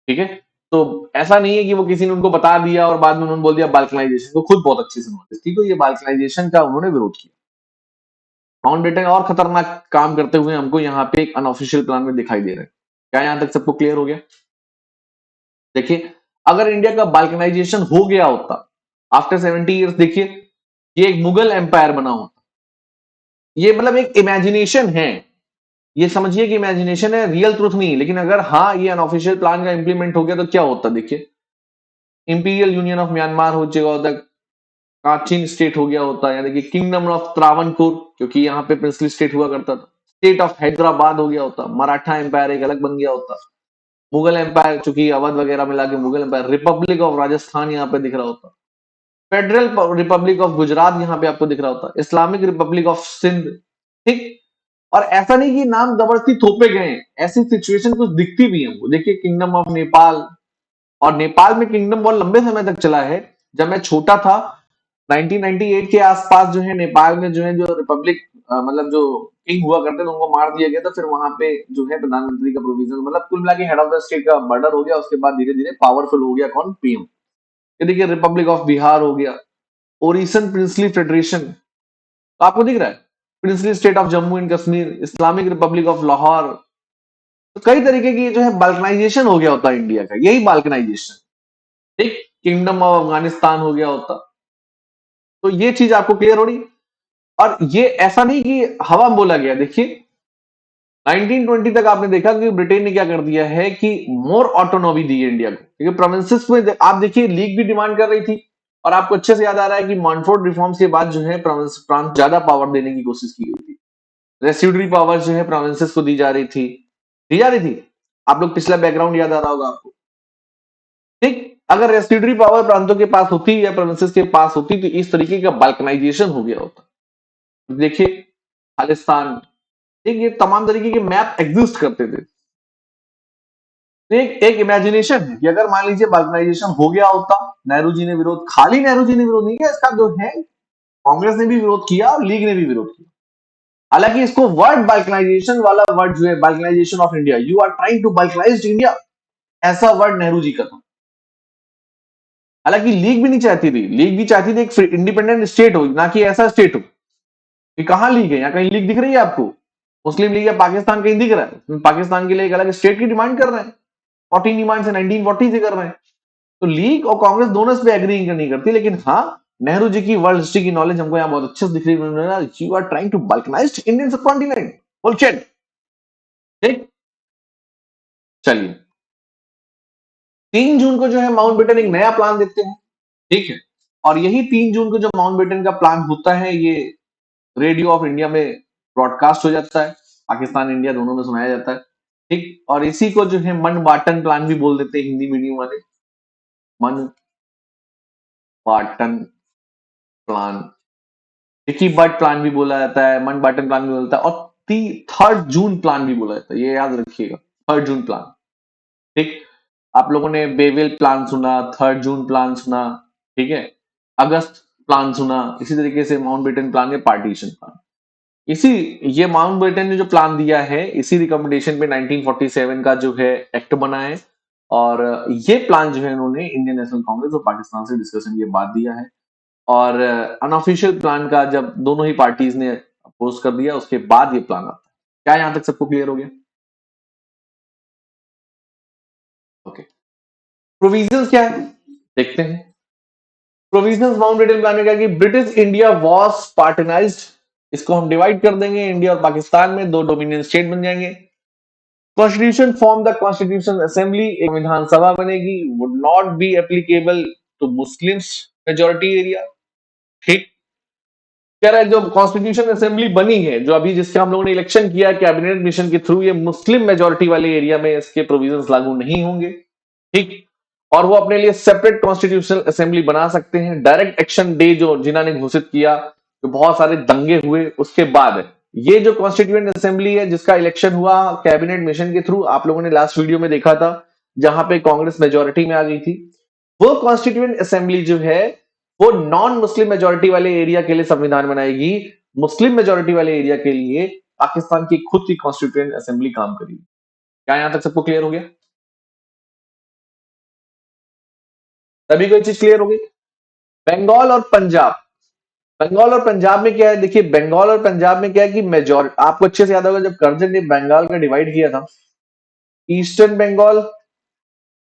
ठीक है, तो ऐसा नहीं है कि वो किसी ने उनको बता दिया और बाद में उन्होंने बोल दिया बाल्कनाइजेशन, को खुद बहुत अच्छी से नॉलेज थी। तो ये बाल्कनाइजेशन का उन्होंने विरोध किया। माउंटबेटन और खतरनाक काम करते हुए हमको यहाँ पे एक अनऑफिशियल प्लान में दिखाई दे रहे हैं। क्या यहां तक सबको क्लियर हो गया? देखिए, अगर इंडिया का बाल्कनाइजेशन हो गया होता आफ्टर 70 ईयर्स, देखिए ये एक मुगल एम्पायर बना होता। ये मतलब एक इमेजिनेशन है, ये समझिए कि इमेजिनेशन है, रियल ट्रुथ नहीं। लेकिन अगर हाँ ये अनऑफिशियल प्लान का इंप्लीमेंट हो गया तो क्या होता? देखिए, इंपीरियल यूनियन ऑफ म्यांमार हो चुका होता, काचिन स्टेट हो गया होता, यानी कि किंगडम ऑफ त्रावणकोर, क्योंकि यहाँ पे प्रिंसली स्टेट हुआ करता था। स्टेट ऑफ हैदराबाद हो गया होता, मराठा एम्पायर एक अलग बन गया होता, मुगल एम्पायर चूंकि अवध वगैरह मिला के Mughal empire, republic of Rajasthan यहाँ पे दिख रहा होता, फेडरल रिपब्लिक ऑफ गुजरात यहाँ पे आपको दिख रहा होता, इस्लामिक रिपब्लिक ऑफ सिंध। ठीक, और ऐसा नहीं कि नाम जबरदस्ती थोपे गए, ऐसी सिचुएशन कुछ दिखती भी है हमको। देखिए, किंगडम ऑफ नेपाल, और नेपाल में किंगडम बहुत लंबे समय तक चला है। जब मैं छोटा था 1998 के आसपास जो है नेपाल में जो है जो रिपब्लिक मतलब जो किंग हुआ करते थे उनको मार दिया गया था। फिर वहां पे जो है प्रधानमंत्री का प्रोविजन, मतलब कुल मिला के हेड ऑफ द स्टेट का मर्डर हो गया। उसके बाद धीरे धीरे पावरफुल हो गया कौन? पीएम। ये देखिए, रिपब्लिक ऑफ बिहार हो गया, ओरिसन प्रिंसली फेडरेशन, तो आपको दिख रहा है, princely state of Jammu and Kashmir, Islamic Republic of Lahore. तो कई तरीके की जो है बाल्कनाइजेशन हो गया होता है इंडिया का, यही बाल्कनाइजेशन। ठीक, किंगडम ऑफ अफगानिस्तान हो गया होता। तो ये चीज आपको क्लियर हो रही। और ये ऐसा नहीं कि हवा में बोला गया। देखिए, 1920 तक आपने देखा कि ब्रिटेन ने क्या कर दिया है कि मोर ऑटोनॉमी दी है इंडिया को, क्योंकि प्रोविंसेस में आप देखिए लीग भी डिमांड कर रही थी और आपको अच्छे से याद आ रहा है कि मॉन्टफोर्ट रिफॉर्म्स के बाद जो है प्रांत ज्यादा पावर देने की कोशिश की गई थी। रेसिड्यूरी पावर जो है प्रोविंसेस को दी जा रही थी। आप लोग पिछला बैकग्राउंड याद आ रहा होगा आपको। ठीक, अगर रेसिड्यूरी पावर प्रांतों के पास होती या प्रोविंसेस के पास होती तो इस तरीके का बाल्कनाइजेशन हो गया होता। देखिए खालिस्तान, ठीक, ये तमाम तरीके के मैप एग्जिस्ट करते थे। एक एक इमेजिनेशन है कि अगर मान लीजिए बाल्कनाइजेशन हो गया होता, नेहरू जी ने विरोध, खाली नेहरू जी ने विरोध नहीं किया, इसका जो है कांग्रेस ने भी विरोध किया और लीग ने भी विरोध किया। हालांकि इसको वर्ड बाल्कनाइजेशन वाला वर्ड जो है, balkanization of India, you are trying to balkanize India, ऐसा वर्ड नेहरू जी का था। हालांकि लीग भी नहीं चाहती थी, लीग भी चाहती थी एक इंडिपेंडेंट स्टेट हो, ना कि ऐसा स्टेट हो। ये कहां लीग है? यहाँ कहीं लीग दिख रही है आपको? मुस्लिम लीग या पाकिस्तान कहीं दिख रहा है? पाकिस्तान के लिए एक अलग स्टेट की डिमांड कर रहे हैं, 14 डिमांड से 1940 से कर रहे हैं। तो लीग और कांग्रेस दोनों इस पे एग्री नहीं करती, लेकिन हाँ, नेहरू जी की वर्ल्ड हिस्ट्री की नॉलेज हमको यहाँ बहुत अच्छे से दिख रही है। You are trying to balkanize Indian subcontinent, bullshit. ठीक, चलिए 3 जून को जो है माउंटबेटन एक नया प्लान देते हैं, ठीक है, और यही 3 जून को जो माउंटबेटन का प्लान होता है, ये रेडियो ऑफ इंडिया में ब्रॉडकास्ट हो जाता है, पाकिस्तान इंडिया दोनों में सुनाया जाता है। ठीक, और इसी को जो है मन बाटन प्लान भी बोल देते हैं हिंदी मीडियम वाले, मन बाटन प्लान, विकी बट प्लान भी बोला जाता है, मन बाटन प्लान भी बोलता है, और 3 जून प्लान भी बोला जाता है, ये याद रखिएगा, 3 जून प्लान। ठीक, आप लोगों ने बेवेल प्लान सुना, 3 जून प्लान सुना, ठीक है, अगस्त प्लान सुना, इसी तरीके से माउंटबेटन प्लान या पार्टीशन प्लान। इसी ये माउंटबेटन ने जो प्लान दिया है, इसी रिकमेंडेशन पे 1947 का जो है एक्ट बना है, और ये प्लान जो है इन्होंने इंडियन नेशनल कांग्रेस और पाकिस्तान से डिस्कशन के बाद दिया है। और अनऑफिशियल प्लान का जब दोनों ही पार्टीज ने अपोज कर दिया, उसके बाद ये प्लान आता है। क्या यहां तक सबको क्लियर हो गया? ओके, प्रोविजंस क्या है देखते हैं। प्रोविजंस माउंटबेटन प्लान में क्या है कि ब्रिटिश इंडिया वॉज पार्टनाइज्ड, इसको हम डिवाइड कर देंगे इंडिया और पाकिस्तान में, 2 डोमिनियन स्टेट बन जाएंगे। Constitution form the constitution assembly, एक विधानसभा बनेगी, would not be applicable to Muslims majority area. ठीक, कह रहा है जो कॉन्स्टिट्यूशन असेंबली बनी है, जो अभी जिससे हम लोगों ने इलेक्शन किया कैबिनेट मिशन के थ्रू, ये मुस्लिम मेजोरिटी वाले एरिया में इसके प्रोविजंस लागू नहीं होंगे। ठीक, और वो अपने लिए सेपरेट कॉन्स्टिट्यूशनल असेंबली बना सकते हैं। डायरेक्ट एक्शन डे जो जिन्होंने घोषित किया, जो बहुत सारे दंगे हुए उसके बाद, ये जो कॉन्स्टिट्यूएंट असेंबली है जिसका इलेक्शन हुआ कैबिनेट मिशन के थ्रू, आप लोगों ने लास्ट वीडियो में देखा था, जहां पे कांग्रेस मेजोरिटी में आ गई थी, वो कॉन्स्टिट्यूएंट असेंबली जो है वो नॉन मुस्लिम मेजोरिटी वाले एरिया के लिए संविधान बनाएगी, मुस्लिम मेजोरिटी वाले एरिया के लिए पाकिस्तान की खुद की कॉन्स्टिट्यूएंट असेंबली काम करेगी। क्या यहां तक सबको क्लियर हो गया? तभी कोई चीज क्लियर हो गई। बंगाल और पंजाब, बंगाल और पंजाब में क्या है, देखिए बंगाल और पंजाब में क्या है कि मेजोरिटी, आपको अच्छे से याद होगा जब कर्जन ने बंगाल का डिवाइड किया था, ईस्टर्न बंगाल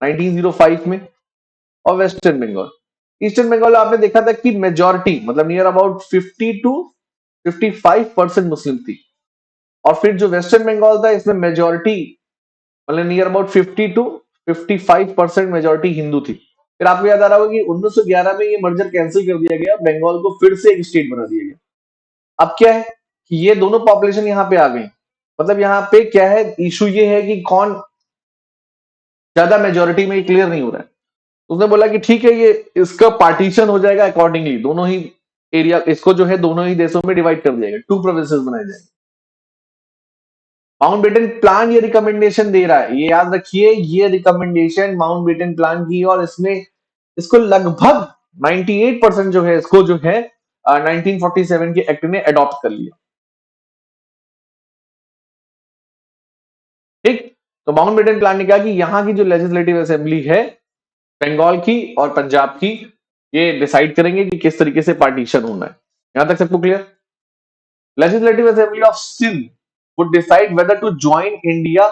1905 में और वेस्टर्न बंगाल। ईस्टर्न बंगाल आपने देखा था कि मेजोरिटी मतलब नियर अबाउट 50 टू 55% मुस्लिम थी, और फिर जो वेस्टर्न बंगाल था इसमें मेजोरिटी मतलब near about 50 to 55% majority Hindu थी। फिर आपको याद आ रहा होगा कि 1911 में ये मर्जर कैंसिल कर दिया गया, बंगाल को फिर से एक स्टेट बना दिया गया। अब क्या है कि ये दोनों पॉपुलेशन यहाँ पे आ गई, मतलब यहाँ पे क्या है, इशू ये है कि कौन ज्यादा मेजोरिटी में, क्लियर नहीं हो रहा है। तो उसने बोला कि ठीक है, ये इसका पार्टीशन हो जाएगा अकॉर्डिंगली, दोनों ही एरिया, इसको जो है दोनों ही देशों में डिवाइड कर दिया गया, 2 प्रोविंसेस बनाए जाएंगे। माउंटबेटन प्लान ये रिकमेंडेशन दे रहा है, ये याद रखिए, ये रिकमेंडेशन माउंटबेटन प्लान की, और इसमें इसको लगभग 98% जो है, इसको जो है 1947 के एक्ट ने अडॉप्ट कर लिया। ठीक, तो माउंटबेटन प्लान ने कहा कि यहाँ की जो लेजिस्लेटिव असेंबली है बंगाल की और पंजाब की, ये डिसाइड करेंगे कि किस तरीके से पार्टीशन होना है। यहां तक सबको clear? Legislative assembly of Sindh would decide whether to join India,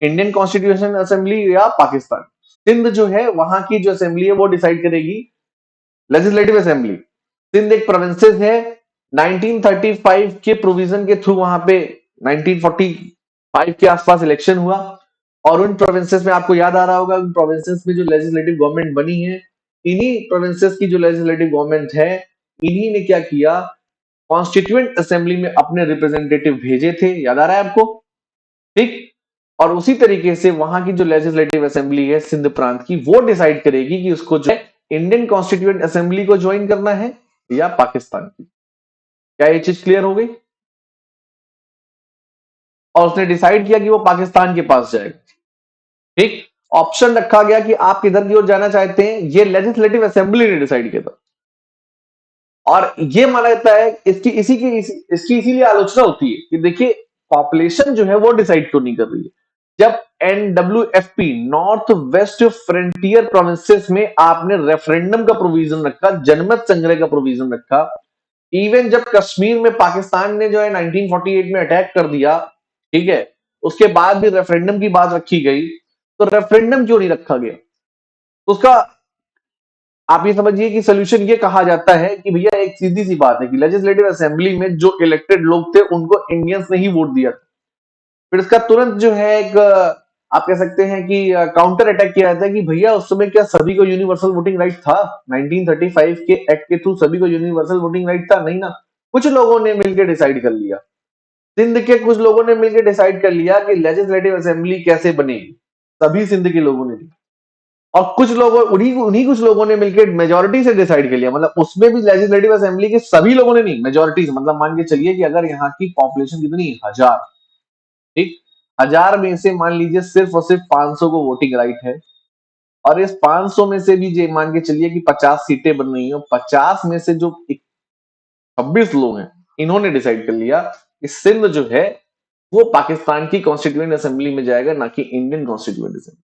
Indian constitution assembly या पाकिस्तान। सिंध जो है वहां की जो असेंबली है वो डिसाइड करेगी, लेजिस्लेटिव असेंबली। सिंध एक प्रोविंसेस है, 1935 के प्रोविजन के थ्रू वहां पे 1945 के आसपास इलेक्शन हुआ, और उन प्रोविंसेस में आपको याद आ रहा होगा, उन प्रोविंसेस में जो लेजिस्लेटिव गवर्नमेंट बनी है, इन्हीं प्रोविंसेस की जो लेजिस्लेटिव गवर्नमेंट है, इन्हीं ने क्या किया, कॉन्स्टिट्यूएंट असेंबली में अपने रिप्रेजेंटेटिव भेजे थे, याद आ रहा है आपको, ठीक। और उसी तरीके से वहां की जो लेजिस्लेटिव असेंबली है सिंध प्रांत की, वो डिसाइड करेगी कि उसको जो है इंडियन कॉन्स्टिट्यूएंट असेंबली को ज्वाइन करना है या पाकिस्तान की। क्या ये चीज क्लियर हो गई? और उसने डिसाइड किया कि वो पाकिस्तान के पास जाएगा, ठीक। ऑप्शन रखा गया कि आप किधर की ओर जाना चाहते हैं, ये लेजिस्लेटिव असेंबली ने डिसाइड किया था। और ये माना जाता है, इसकी इसीलिए आलोचना होती है कि देखिए पॉपुलेशन जो है वो डिसाइड क्यों नहीं कर रही है। जब NWFP north west frontier provinces में आपने रेफरेंडम का प्रोविजन रखा, जनमत संग्रह का प्रोविजन रखा, इवन जब कश्मीर में पाकिस्तान ने जो है 1948 में अटैक कर दिया, ठीक है, उसके बाद भी रेफरेंडम की बात रखी गई, तो रेफरेंडम क्यों नहीं रखा गया? उसका आप ये समझिए कि सोल्यूशन ये कहा जाता है कि भैया एक सीधी सी बात है कि लेजिस्लेटिव असेंबली में जो इलेक्टेड लोग थे उनको इंडियंस ने ही वोट दिया था। फिर इसका तुरंत जो है एक आप कह सकते हैं कि काउंटर अटैक किया जाता है कि भैया उस समय क्या सभी को यूनिवर्सल वोटिंग राइट था? 1935 के एक्ट के थ्रू सभी को यूनिवर्सल वोटिंग राइट था? नहीं ना, कुछ लोगों ने मिलकर डिसाइड कर लिया, सिंध के कुछ लोगों ने मिलकर डिसाइड कर लिया कि लेजिस्लेटिव असेंबली कैसे बनेगी, सभी सिंध के लोगों ने, और कुछ लोगों उन्हीं उन्हीं कुछ लोगों ने मिलकर मेजोरिटी से डिसाइड कर लिया, मतलब उसमें भी लेजिस्लेटिव असेंबली के सभी लोगों ने नहीं, मेजोरिटी से, मतलब मान के चलिए कि अगर यहाँ की पॉपुलेशन कितनी, 1000, ठीक, 1000 में से मान लीजिए सिर्फ और सिर्फ 500 को वोटिंग राइट है, और इस 500 में से भी ये मान के चलिए कि 50 सीटें बन रही हैं, 50 में से जो 26 लोग हैं, इन्होंने डिसाइड कर लिया कि सिंध जो है वो पाकिस्तान की कॉन्स्टिट्यूएंट असेंबली में जाएगा, ना कि इंडियन कॉन्स्टिट्यूएंट असेंबली।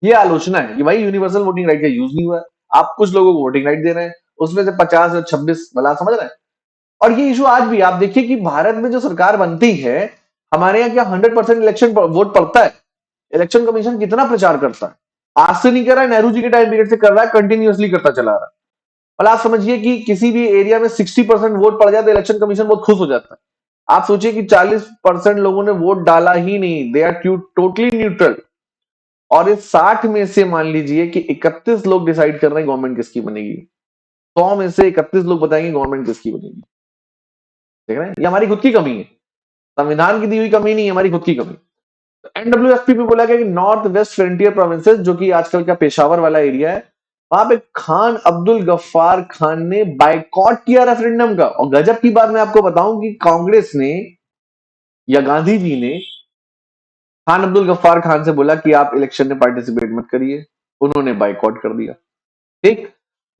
ये आलोचना है कि भाई यूनिवर्सल वोटिंग राइट का यूज नहीं हुआ है, आप कुछ लोगों को वोटिंग राइट दे रहे हैं, उसमें से 50 और 26 भला समझ रहे हैं। और ये इशू आज भी आप देखिए कि भारत में जो सरकार बनती है, हमारे यहाँ क्या 100% इलेक्शन वोट पड़ता है? इलेक्शन कमीशन कितना प्रचार करता है, आज से नहीं कर रहा है, नेहरू जी के टाइम पीरियड से कर रहा है, कंटिन्यूअसली करता चला रहा है। भला आप समझिए कि किसी भी एरिया में 60% वोट पड़ जाए तो इलेक्शन कमीशन बहुत खुश हो जाता है। आप सोचिए कि 40% लोगों ने वोट डाला ही नहीं, दे आर टोटली न्यूट्रल, और इस 60 में से मान लीजिए कि 31 लोग डिसाइड कर रहे हैं गवर्नमेंट किसकी बनेगी, 100 में से 31 लोग बताएंगे गवर्नमेंट किसकी बनेगी। देख रहे हैं, ये हमारी खुद की कमी है, संविधान की दी हुई कमी नहीं है, हमारी खुद की कमी। NWFP पे बोला गया कि नॉर्थ वेस्ट फ्रंटियर प्रोविंसेस, जो कि आजकल का पेशावर वाला एरिया है, वहां पे खान अब्दुल गफ्फार खान ने बाइकॉट किया रेफरेंडम का। और गजब की बात मैं आपको बताऊं कि कांग्रेस ने या गांधी जी ने खान अब्दुल गफ्फार खान से बोला कि आप इलेक्शन में पार्टिसिपेट मत करिए, उन्होंने बाइकआउट कर दिया, ठीक।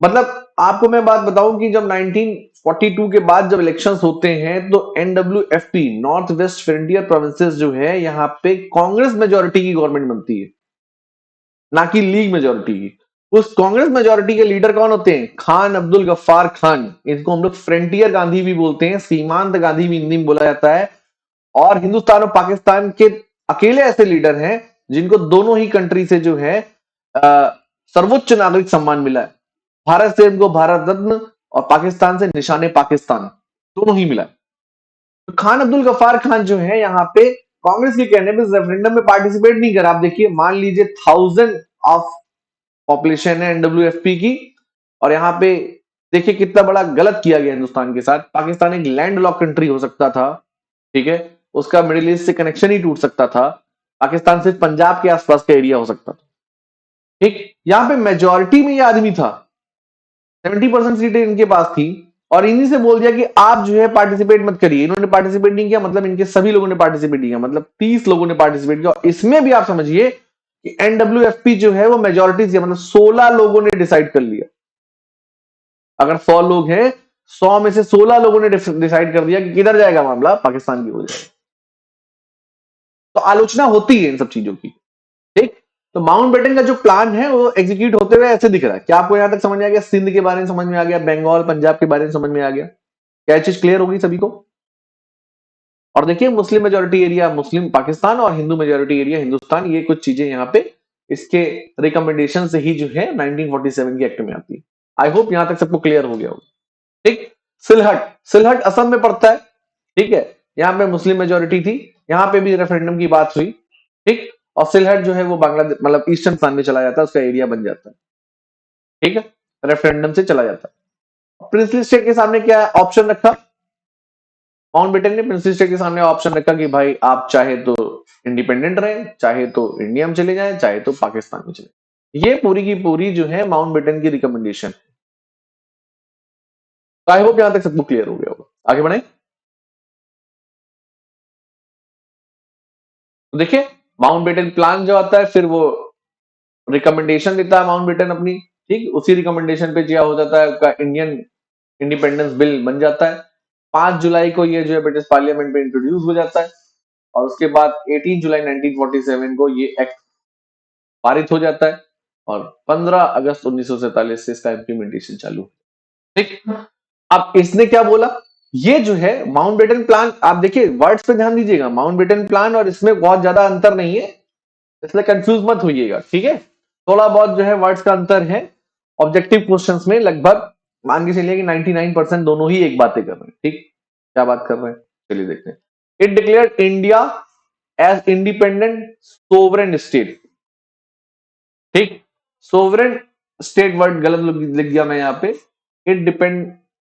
मतलब आपको मैं बात बताऊं कि जब 1942 के बाद जब इलेक्शंस होते हैं तो NWFP north west frontier provinces जो है, यहाँ पे कांग्रेस मेजोरिटी की गवर्नमेंट बनती है, ना कि लीग मेजोरिटी की। उस कांग्रेस मेजोरिटी के लीडर कौन होते हैं? खान अब्दुल गफ्फार खान, इनको हम लोग फ्रंटियर गांधी भी बोलते हैं, सीमांत गांधी भी हिंदी में बोला जाता है। और हिंदुस्तान और पाकिस्तान के अकेले ऐसे लीडर हैं जिनको दोनों ही कंट्री से जो है सर्वोच्च नागरिक सम्मान मिला है। भारत से इनको भारत रत्न, और पाकिस्तान से निशाने पाकिस्तान, दोनों ही मिला है। तो खान अब्दुल गफ्फार खान जो है यहाँ पे कांग्रेस के कहने पे रेफरेंडम में पार्टिसिपेट नहीं करा। आप देखिए, मान लीजिए 1000 ऑफ पॉपुलेशन है NWFP की, और यहाँ पे देखिए कितना बड़ा गलत किया गया हिंदुस्तान के साथ। पाकिस्तान एक लैंड लॉक कंट्री हो सकता था, ठीक है, उसका मिडिल ईस्ट से कनेक्शन ही टूट सकता था, पाकिस्तान सिर्फ पंजाब के आसपास का एरिया हो सकता था, ठीक। यहाँ पे मेजोरिटी में ये आदमी था, 70% सीटें इनके पास थी, और इन्हीं से बोल दिया कि आप जो है पार्टिसिपेट मत करिए। इन्होंने पार्टिसिपेट नहीं किया, मतलब इनके सभी लोगों ने पार्टिसिपेट नहीं किया, मतलब 30 लोगों ने पार्टिसिपेट किया। और इसमें भी आप समझिए कि NWFP जो है वो मेजोरिटी से, मतलब 16 लोगों ने डिसाइड कर लिया। अगर 100 लोग हैं, 100 में से 16 लोगों ने डिसाइड कर दिया कि किधर जाएगा मामला, पाकिस्तान की हो जाएगा। तो आलोचना होती है इन सब चीजों की, ठीक। तो माउंटबेटन का जो प्लान है वो एग्जीक्यूट होते हुए ऐसे दिख रहा है। क्या आपको यहां तक समझ में आ गया? सिंध के बारे में समझ में आ गया, बंगाल पंजाब के बारे में समझ में आ गया, क्या चीज क्लियर होगी सभी को? और देखिए, मुस्लिम मेजोरिटी एरिया मुस्लिम पाकिस्तान और हिंदू मेजोरिटी एरिया हिंदुस्तान, ये कुछ चीजें यहाँ पे इसके रिकमेंडेशन से ही जो है 1947 के एक्ट में आती है। आई होप यहां तक सबको क्लियर हो गया होगा, ठीक। सिलहट, सिलहट असम में पड़ता है, ठीक है, यहाँ पे मुस्लिम मेजोरिटी थी, यहाँ पे भी रेफरेंडम की बात हुई, ठीक। और सिलहट जो है वो बांग्लादेश, मतलब ईस्टर्न पाकिस्तान में चला जाता है, उसका एरिया बन जाता है। ठीक है, रेफरेंडम से चला जाता है। प्रिंसली स्टेट के सामने क्या ऑप्शन रखा, माउंटबेटन ने प्रिंसली स्टेट के सामने ऑप्शन रखा कि भाई आप चाहे तो इंडिपेंडेंट रहे, चाहे तो इंडिया में चले जाएं, चाहे तो पाकिस्तान में चले जाएं। ये पूरी की पूरी जो है माउंटबेटन की रिकमेंडेशन। आई होप यहां तक सबको क्लियर हो गया होगा। आगे बढ़े तो देखिए, माउंटबेटन प्लान जो आता है फिर वो रिकमेंडेशन देता है माउंटबेटन अपनी, ठीक, उसी रिकमेंडेशन पे क्या हो जाता है, उसका इंडियन इंडिपेंडेंस बिल बन जाता है। 5 जुलाई को ये जो है ब्रिटिश पार्लियामेंट में इंट्रोड्यूस हो जाता है और उसके बाद 18 जुलाई 1947 को ये एक्ट पारित हो जाता है और 15 अगस्त 1947 से इसका इम्प्लीमेंटेशन चालू। ठीक, अब इसने क्या बोला, ये जो है माउंटबेटन प्लान, आप देखिए वर्ड्स पे ध्यान दीजिएगा, माउंटबेटन प्लान और इसमें बहुत ज्यादा अंतर नहीं है, इसलिए कंफ्यूज मत होइएगा, ठीक है। थोड़ा बहुत जो है वर्ड्स का अंतर है, ऑब्जेक्टिव क्वेश्चंस में लगभग मान के चलिए कि 99% दोनों ही एक बातें कर रहे हैं। ठीक, क्या बात कर रहे हैं, चलिए देखते हैं। It declared India as independent sovereign state. ठीक, सोवरेन स्टेट वर्ड गलत लिख दिया मैं यहाँ पे।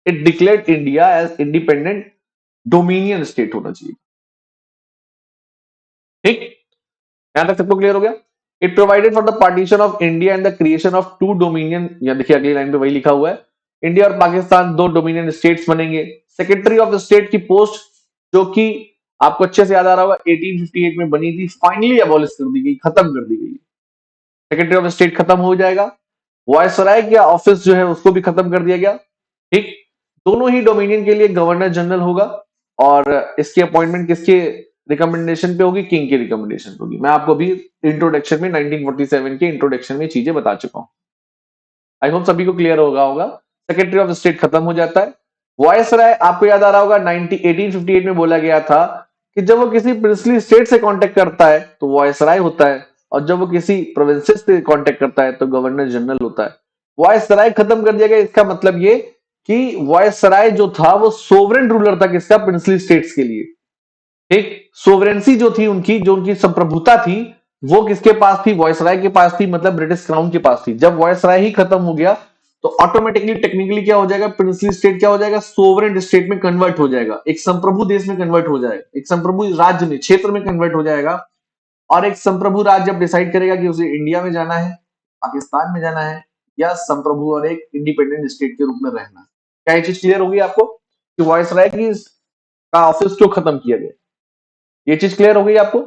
It declared India as independent dominion state होना चाहिए। ठीक, यहां तक सबको क्लियर हो गया। It provided for the partition of India and the creation of 2 dominion, या देखिए अगली लाइन पे वही लिखा हुआ है, इंडिया और पाकिस्तान 2 डोमिनियन स्टेट्स बनेंगे। सेक्रेटरी ऑफ स्टेट की पोस्ट जो कि आपको अच्छे से याद आ रहा होगा 1858 में बनी थी, फाइनली अबॉलिश कर दी गई, खत्म कर दी गई। सेक्रेटरी ऑफ स्टेट खत्म हो जाएगा, वायसराय का ऑफिस जो है उसको भी खत्म कर दिया गया। ठीक, दोनों ही डोमिनियन के लिए गवर्नर जनरल होगा और इसकी अपॉइंटमेंट किसके रिकमेंडेशन पे होगी, किंग की रिकमेंडेशन पे होगी। मैं आपको भी इंट्रोडक्शन में 1947 के इंट्रोडक्शन में चीजें बता चुका हूं, आई होप सभी को क्लियर होगा। सेक्रेटरी ऑफ स्टेट खत्म हो जाता है। वायसराय आपको याद आ रहा होगा 1858 में बोला गया था कि जब वो किसी प्रिंसली स्टेट से कांटेक्ट करता है तो वायसराय होता है और जब वो किसी प्रोविंसेस से कांटेक्ट करता है तो गवर्नर जनरल होता है। वायसराय खत्म कर दिया गया, इसका मतलब ये कि वायसराय जो था वो सोवरेन रूलर था किसका, प्रिंसली स्टेट्स के लिए। ठीक, सोवरेंसी जो थी उनकी, जो उनकी संप्रभुता थी वो किसके पास थी, वॉयसराय के पास थी, मतलब ब्रिटिश क्राउन के पास थी। जब वॉयसराय ही खत्म हो गया तो ऑटोमेटिकली टेक्निकली क्या हो जाएगा, प्रिंसली स्टेट क्या हो जाएगा, सोवरेन स्टेट में कन्वर्ट हो जाएगा, एक संप्रभु देश में कन्वर्ट हो जाएगा, एक संप्रभु राज्य में, क्षेत्र में कन्वर्ट हो जाएगा। और एक संप्रभु राज्य जब डिसाइड करेगा कि उसे इंडिया में जाना है, पाकिस्तान में जाना है, या संप्रभु और एक इंडिपेंडेंट स्टेट के रूप में रहना है। क्या ये चीज क्लियर होगी आपको कि वॉयसराय की का ऑफिस क्यों खत्म किया गया, ये चीज क्लियर हो गई आपको।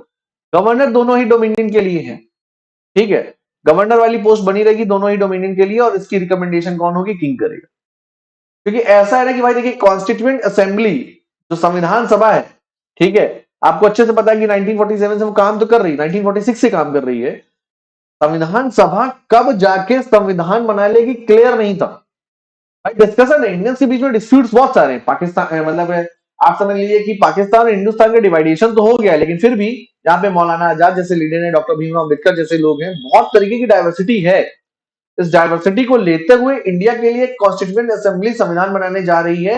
गवर्नर दोनों ही डोमिनियन के लिए है, ठीक है, गवर्नर वाली पोस्ट बनी रहेगी दोनों ही डोमिनियन के लिए और इसकी रिकमेंडेशन कौन होगी, किंग करेगा। क्योंकि ऐसा है ना कि भाई देखिए कॉन्स्टिट्यूएंट असेंबली जो संविधान सभा है, ठीक है, आपको अच्छे से पता है कि 1947 से वो काम तो कर रही है, 1946 से काम कर रही है। संविधान सभा कब जाके संविधान बना लेगी क्लियर नहीं था भाई, डिस्कशन है, इंडियंस के बीच में डिस्प्यूट्स बहुत सारे हैं। पाकिस्तान मतलब आप समझ लीजिए कि पाकिस्तान और हिंदुस्तान का डिवाइडेशन तो हो गया, लेकिन फिर भी यहाँ पे मौलाना आजाद जैसे लीडर हैं, डॉक्टर भीमराव अम्बेडकर जैसे लोग हैं, बहुत तरीके की डाइवर्सिटी है। इस डाइवर्सिटी को लेते हुए इंडिया के लिए कॉन्स्टिट्यूएंट असेंबली संविधान बनाने जा रही है।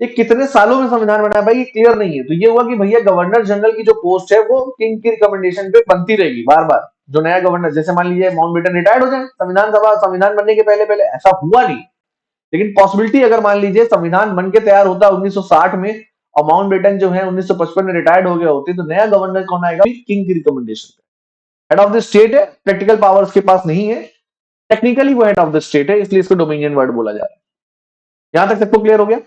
ये कितने सालों में संविधान बना है भाई, ये क्लियर नहीं है। तो ये हुआ कि भैया गवर्नर जनरल की जो पोस्ट है वो किंग की रिकमेंडेशन पे बनती रहेगी बार बार। जो नया गवर्नर, जैसे मान लीजिए माउंटबेटन रिटायर्ड हो जाए संविधान सभा, संविधान बनने के पहले पहले, ऐसा हुआ नहीं, लेकिन पॉसिबिलिटी अगर मान लीजिए संविधान बन के तैयार होता 1960 में और माउंटबेटन जो है 1955 में रिटायर्ड हो गए होते, तो नया गवर्नर कौन आएगा, किंग की रिकमेंडेशन पे। हेड ऑफ द स्टेट है, प्रैक्टिकल पावर उसके पास नहीं है, टेक्निकली वो हेड ऑफ द स्टेट है, इसलिए इसको डोमिनियन वर्ड बोला जा रहा है। यहां तक सबको क्लियर हो गया।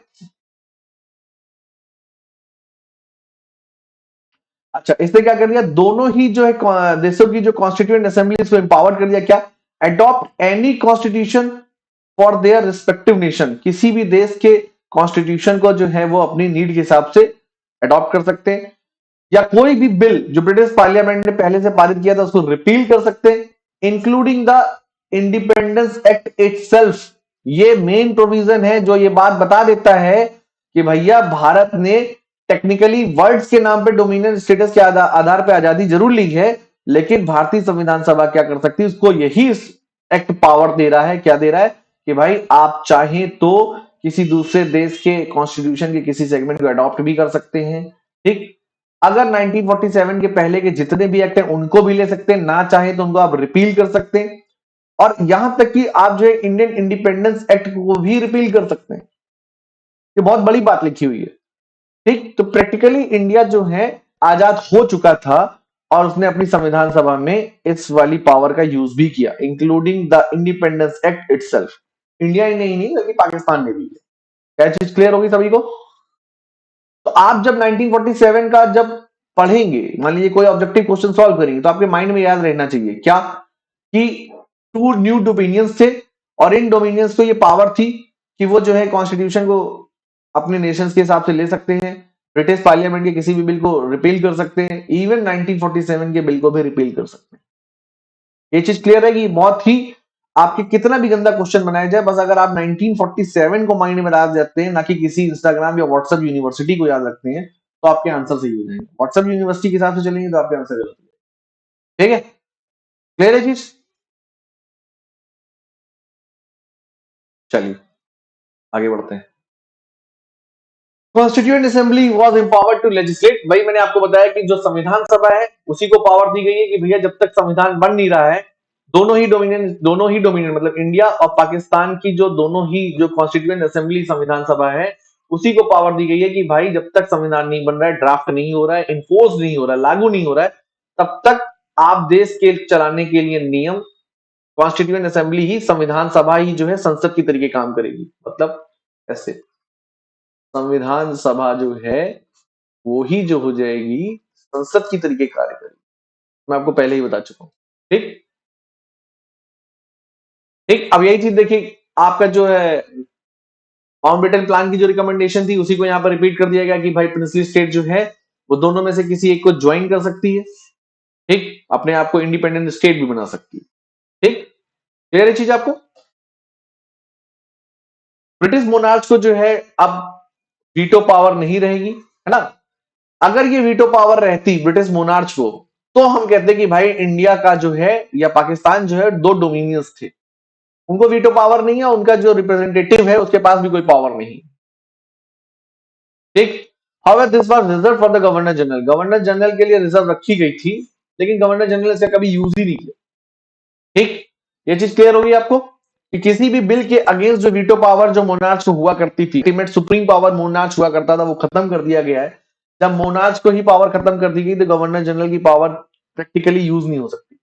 अच्छा, इसने क्या कर दिया, दोनों ही जो है देशों की जो कॉन्स्टिट्यूएंट असेंबली इसको एम्पावर कर दिया, क्या, adopt any constitution for their respective nation, किसी भी देश के कॉन्स्टिट्यूशन को जो है वो अपनी नीड के हिसाब से अडॉप्ट कर सकते हैं, या कोई भी बिल जो ब्रिटिश पार्लियामेंट ने पहले से पारित किया था उसको रिपील कर सकते हैं, including the independence act itself. ये मेन प्रोविजन है जो ये बात बता देता है कि भैया भारत ने टेक्निकली वर्ड्स के नाम पे डोमिनियन स्टेटस के आधार पे आजादी जरूर ली है, लेकिन भारतीय संविधान सभा क्या कर सकती है, उसको यही एक्ट पावर दे रहा है, क्या दे रहा है कि भाई आप चाहें तो किसी दूसरे देश के कॉन्स्टिट्यूशन के किसी सेगमेंट को अडॉप्ट भी कर सकते हैं। ठीक, अगर 1947 के पहले के जितने भी एक्ट हैं उनको भी ले सकते हैं, ना चाहे तो उनको आप रिपील कर सकते हैं। और यहां तक कि आप जो है इंडियन इंडिपेंडेंस एक्ट को भी रिपील कर सकते हैं। ये बहुत बड़ी बात लिखी हुई है। ठीक, तो प्रैक्टिकली इंडिया जो है आजाद हो चुका था और उसने अपनी संविधान सभा में इस वाली पावर का यूज भी किया, including the independence act itself. India ही नहीं बल्कि पाकिस्तान ने भी किया। क्या चीज क्लियर होगी सभी को? तो आप जब 1947 का जब पढ़ेंगे, मान लीजिए कोई ऑब्जेक्टिव क्वेश्चन सॉल्व करेंगे, तो आपके माइंड में याद रहना चाहिए क्या कि 2 न्यू डोमिनियंस थे और इन डोमिनियंस को ये पावर थी कि वो जो है कॉन्स्टिट्यूशन को अपने नेशंस के हिसाब से ले सकते हैं, ब्रिटिश पार्लियामेंट के किसी भी बिल को रिपील कर सकते हैं, इवन 1947 के बिल को भी रिपील कर सकते हैं। ये चीज क्लियर है कि बहुत ही आपके कितना भी गंदा क्वेश्चन बनाया जाए, बस अगर आप 1947 को माइंड में डाल देते हैं, ना कि किसी इंस्टाग्राम या व्हाट्सएप यूनिवर्सिटी को याद रखते हैं, तो आपके आंसर सही हो जाएंगे। व्हाट्सएप यूनिवर्सिटी के हिसाब से चलेंगे तो आपके आंसर गलत हो जाएंगे। ठीक है, क्लियर है चीज? चलिए आगे बढ़ते हैं। Constituent assembly was empowered to legislate. भाई मैंने आपको बताया कि जो संविधान सभा है उसी को पावर दी गई है कि भैया जब तक संविधान बन नहीं रहा है, दोनों ही डोमिनियन मतलब इंडिया और पाकिस्तान की जो दोनों ही जो कॉन्स्टिट्यूएंट असेंबली संविधान सभा है, उसी को पावर दी गई है कि भाई जब तक संविधान नहीं बन रहा है, ड्राफ्ट नहीं हो रहा है, इन्फोर्स नहीं हो रहा है, लागू नहीं हो रहा है, तब तक आप देश के चलाने के लिए नियम कॉन्स्टिट्यूएंट असेंबली ही, संविधान सभा ही जो है संसद की तरीके काम करेगी। मतलब ऐसे संविधान सभा जो है वो ही जो हो जाएगी संसद की तरीके कार्य करेगी। मैं आपको पहले ही बता चुका हूं। ठीक ठीक, अब यही चीज देखिए, आपका जो है माउंटबेटन प्लान की जो रिकमेंडेशन थी उसी को यहाँ पर रिपीट कर दिया गया कि भाई प्रिंसली स्टेट जो है वो दोनों में से किसी एक को ज्वाइन कर सकती है। ठीक, अपने आप को इंडिपेंडेंट स्टेट भी बना सकती है। ठीक, क्लियर है चीज आपको? ब्रिटिश मोनार्च को जो है अब वीटो पावर नहीं रहेगी, है ना। अगर ये वीटो पावर रहती ब्रिटिश मोनार्च को, तो हम कहते कि भाई इंडिया का जो है या पाकिस्तान जो है दो डोमिनियंस थे, उनको वीटो पावर नहीं है, उनका जो रिप्रेजेंटेटिव है उसके पास भी कोई पावर नहीं। ठीक, however this was reserve for the governor general. Governor general के लिए रिजर्व रखी गई थी, लेकिन गवर्नर जनरल इसका कभी यूज ही नहीं किया। ठीक, ये चीज क्लियर होगी आपको कि किसी भी बिल के अगेंस्ट जो वीटो पावर जो मोनार्च को हुआ करती थी, अल्टीमेट सुप्रीम पावर मोनार्च हुआ करता था, वो खत्म कर दिया गया है। जब मोनार्च को ही पावर खत्म कर दी गई तो गवर्नर जनरल की पावर प्रैक्टिकली यूज नहीं हो सकती,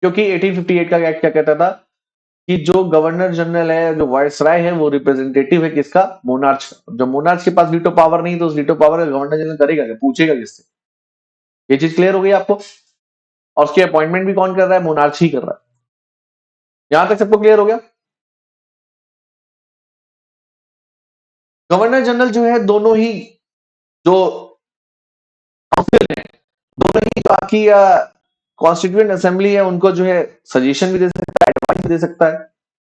क्योंकि 1858 का एक्ट क्या कहता था कि जो गवर्नर जनरल है, जो वायसराय है, वो रिप्रेजेंटेटिव है किसका? मोनार्च का। जब मोनार्च के पास वीटो पावर नहीं तो उस वीटो पावर का गवर्नर जनरल करेगा क्या? पूछेगा किससे? ये चीज क्लियर हो गई आपको? और उसकी अपॉइंटमेंट भी कौन कर रहा है? मोनार्च ही कर रहा है। यहां तक सबको क्लियर हो गया? गवर्नर जनरल जो है दोनों ही जो काउंसिल है, दोनों ही जो आपकी कॉन्स्टिट्यूएंट असेंबली है, उनको जो है सजेशन भी दे सकता है, एडवाइस भी दे सकता है।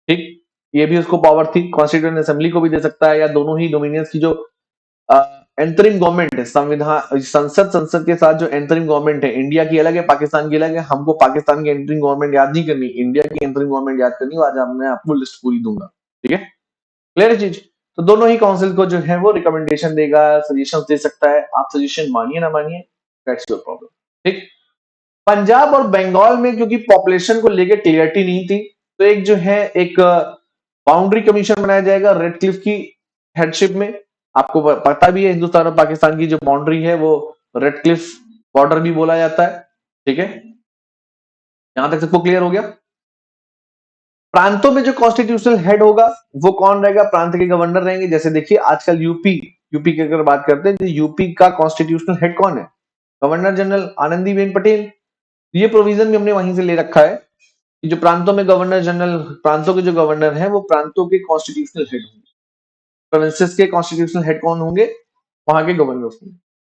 ठीक, ये भी उसको पावर थी, कॉन्स्टिट्यूएंट असेंबली को भी दे सकता है, या दोनों ही डोमिनियंस की जो एंटरिंग गवर्नमेंट है, संविधान संसद के साथ जो एंटरिंग गवर्नमेंट है, इंडिया की अलग है, पाकिस्तान की अलग है। हमको पाकिस्तान की एंटरिंग गवर्नमेंट याद नहीं करनी, इंडिया की एंटरिंग गवर्नमेंट याद करनी। आज मैं आपको लिस्ट पूरी दूंगा। ठीक है, क्लियर है चीज? तो दोनों ही काउंसिल को जो है वो रिकमेंडेशन देगा, सजेशन दे सकता है। आप सजेशन मानिए ना मानिए, दैट्स योर प्रॉब्लम। ठीक, पंजाब और बंगाल में क्योंकि पॉपुलेशन को लेकर क्लियरिटी नहीं थी, तो एक जो है एक बाउंड्री कमीशन बनाया जाएगा रेडक्लिफ की हेडशिप में। आपको पता भी है हिंदुस्तान और पाकिस्तान की जो बाउंड्री है वो रेडक्लिफ बॉर्डर भी बोला जाता है। ठीक है, यहां तक सबको क्लियर हो गया? प्रांतों में जो कॉन्स्टिट्यूशनल हेड होगा वो कौन रहेगा? प्रांत के गवर्नर रहेंगे। जैसे देखिए आजकल यूपी की अगर बात करते हैं तो यूपी का कॉन्स्टिट्यूशनल हेड कौन है? Governor general Anandiben Patel. ये प्रोविजन भी हमने वहीं से ले रखा है कि जो प्रांतों में गवर्नर जनरल, प्रांतों के जो गवर्नर हैं वो प्रांतों के कॉन्स्टिट्यूशनल हेड होंगे। प्रोविंसेस के कॉन्स्टिट्यूशनल हेड कौन होंगे? वहां के गवर्नर होंगे।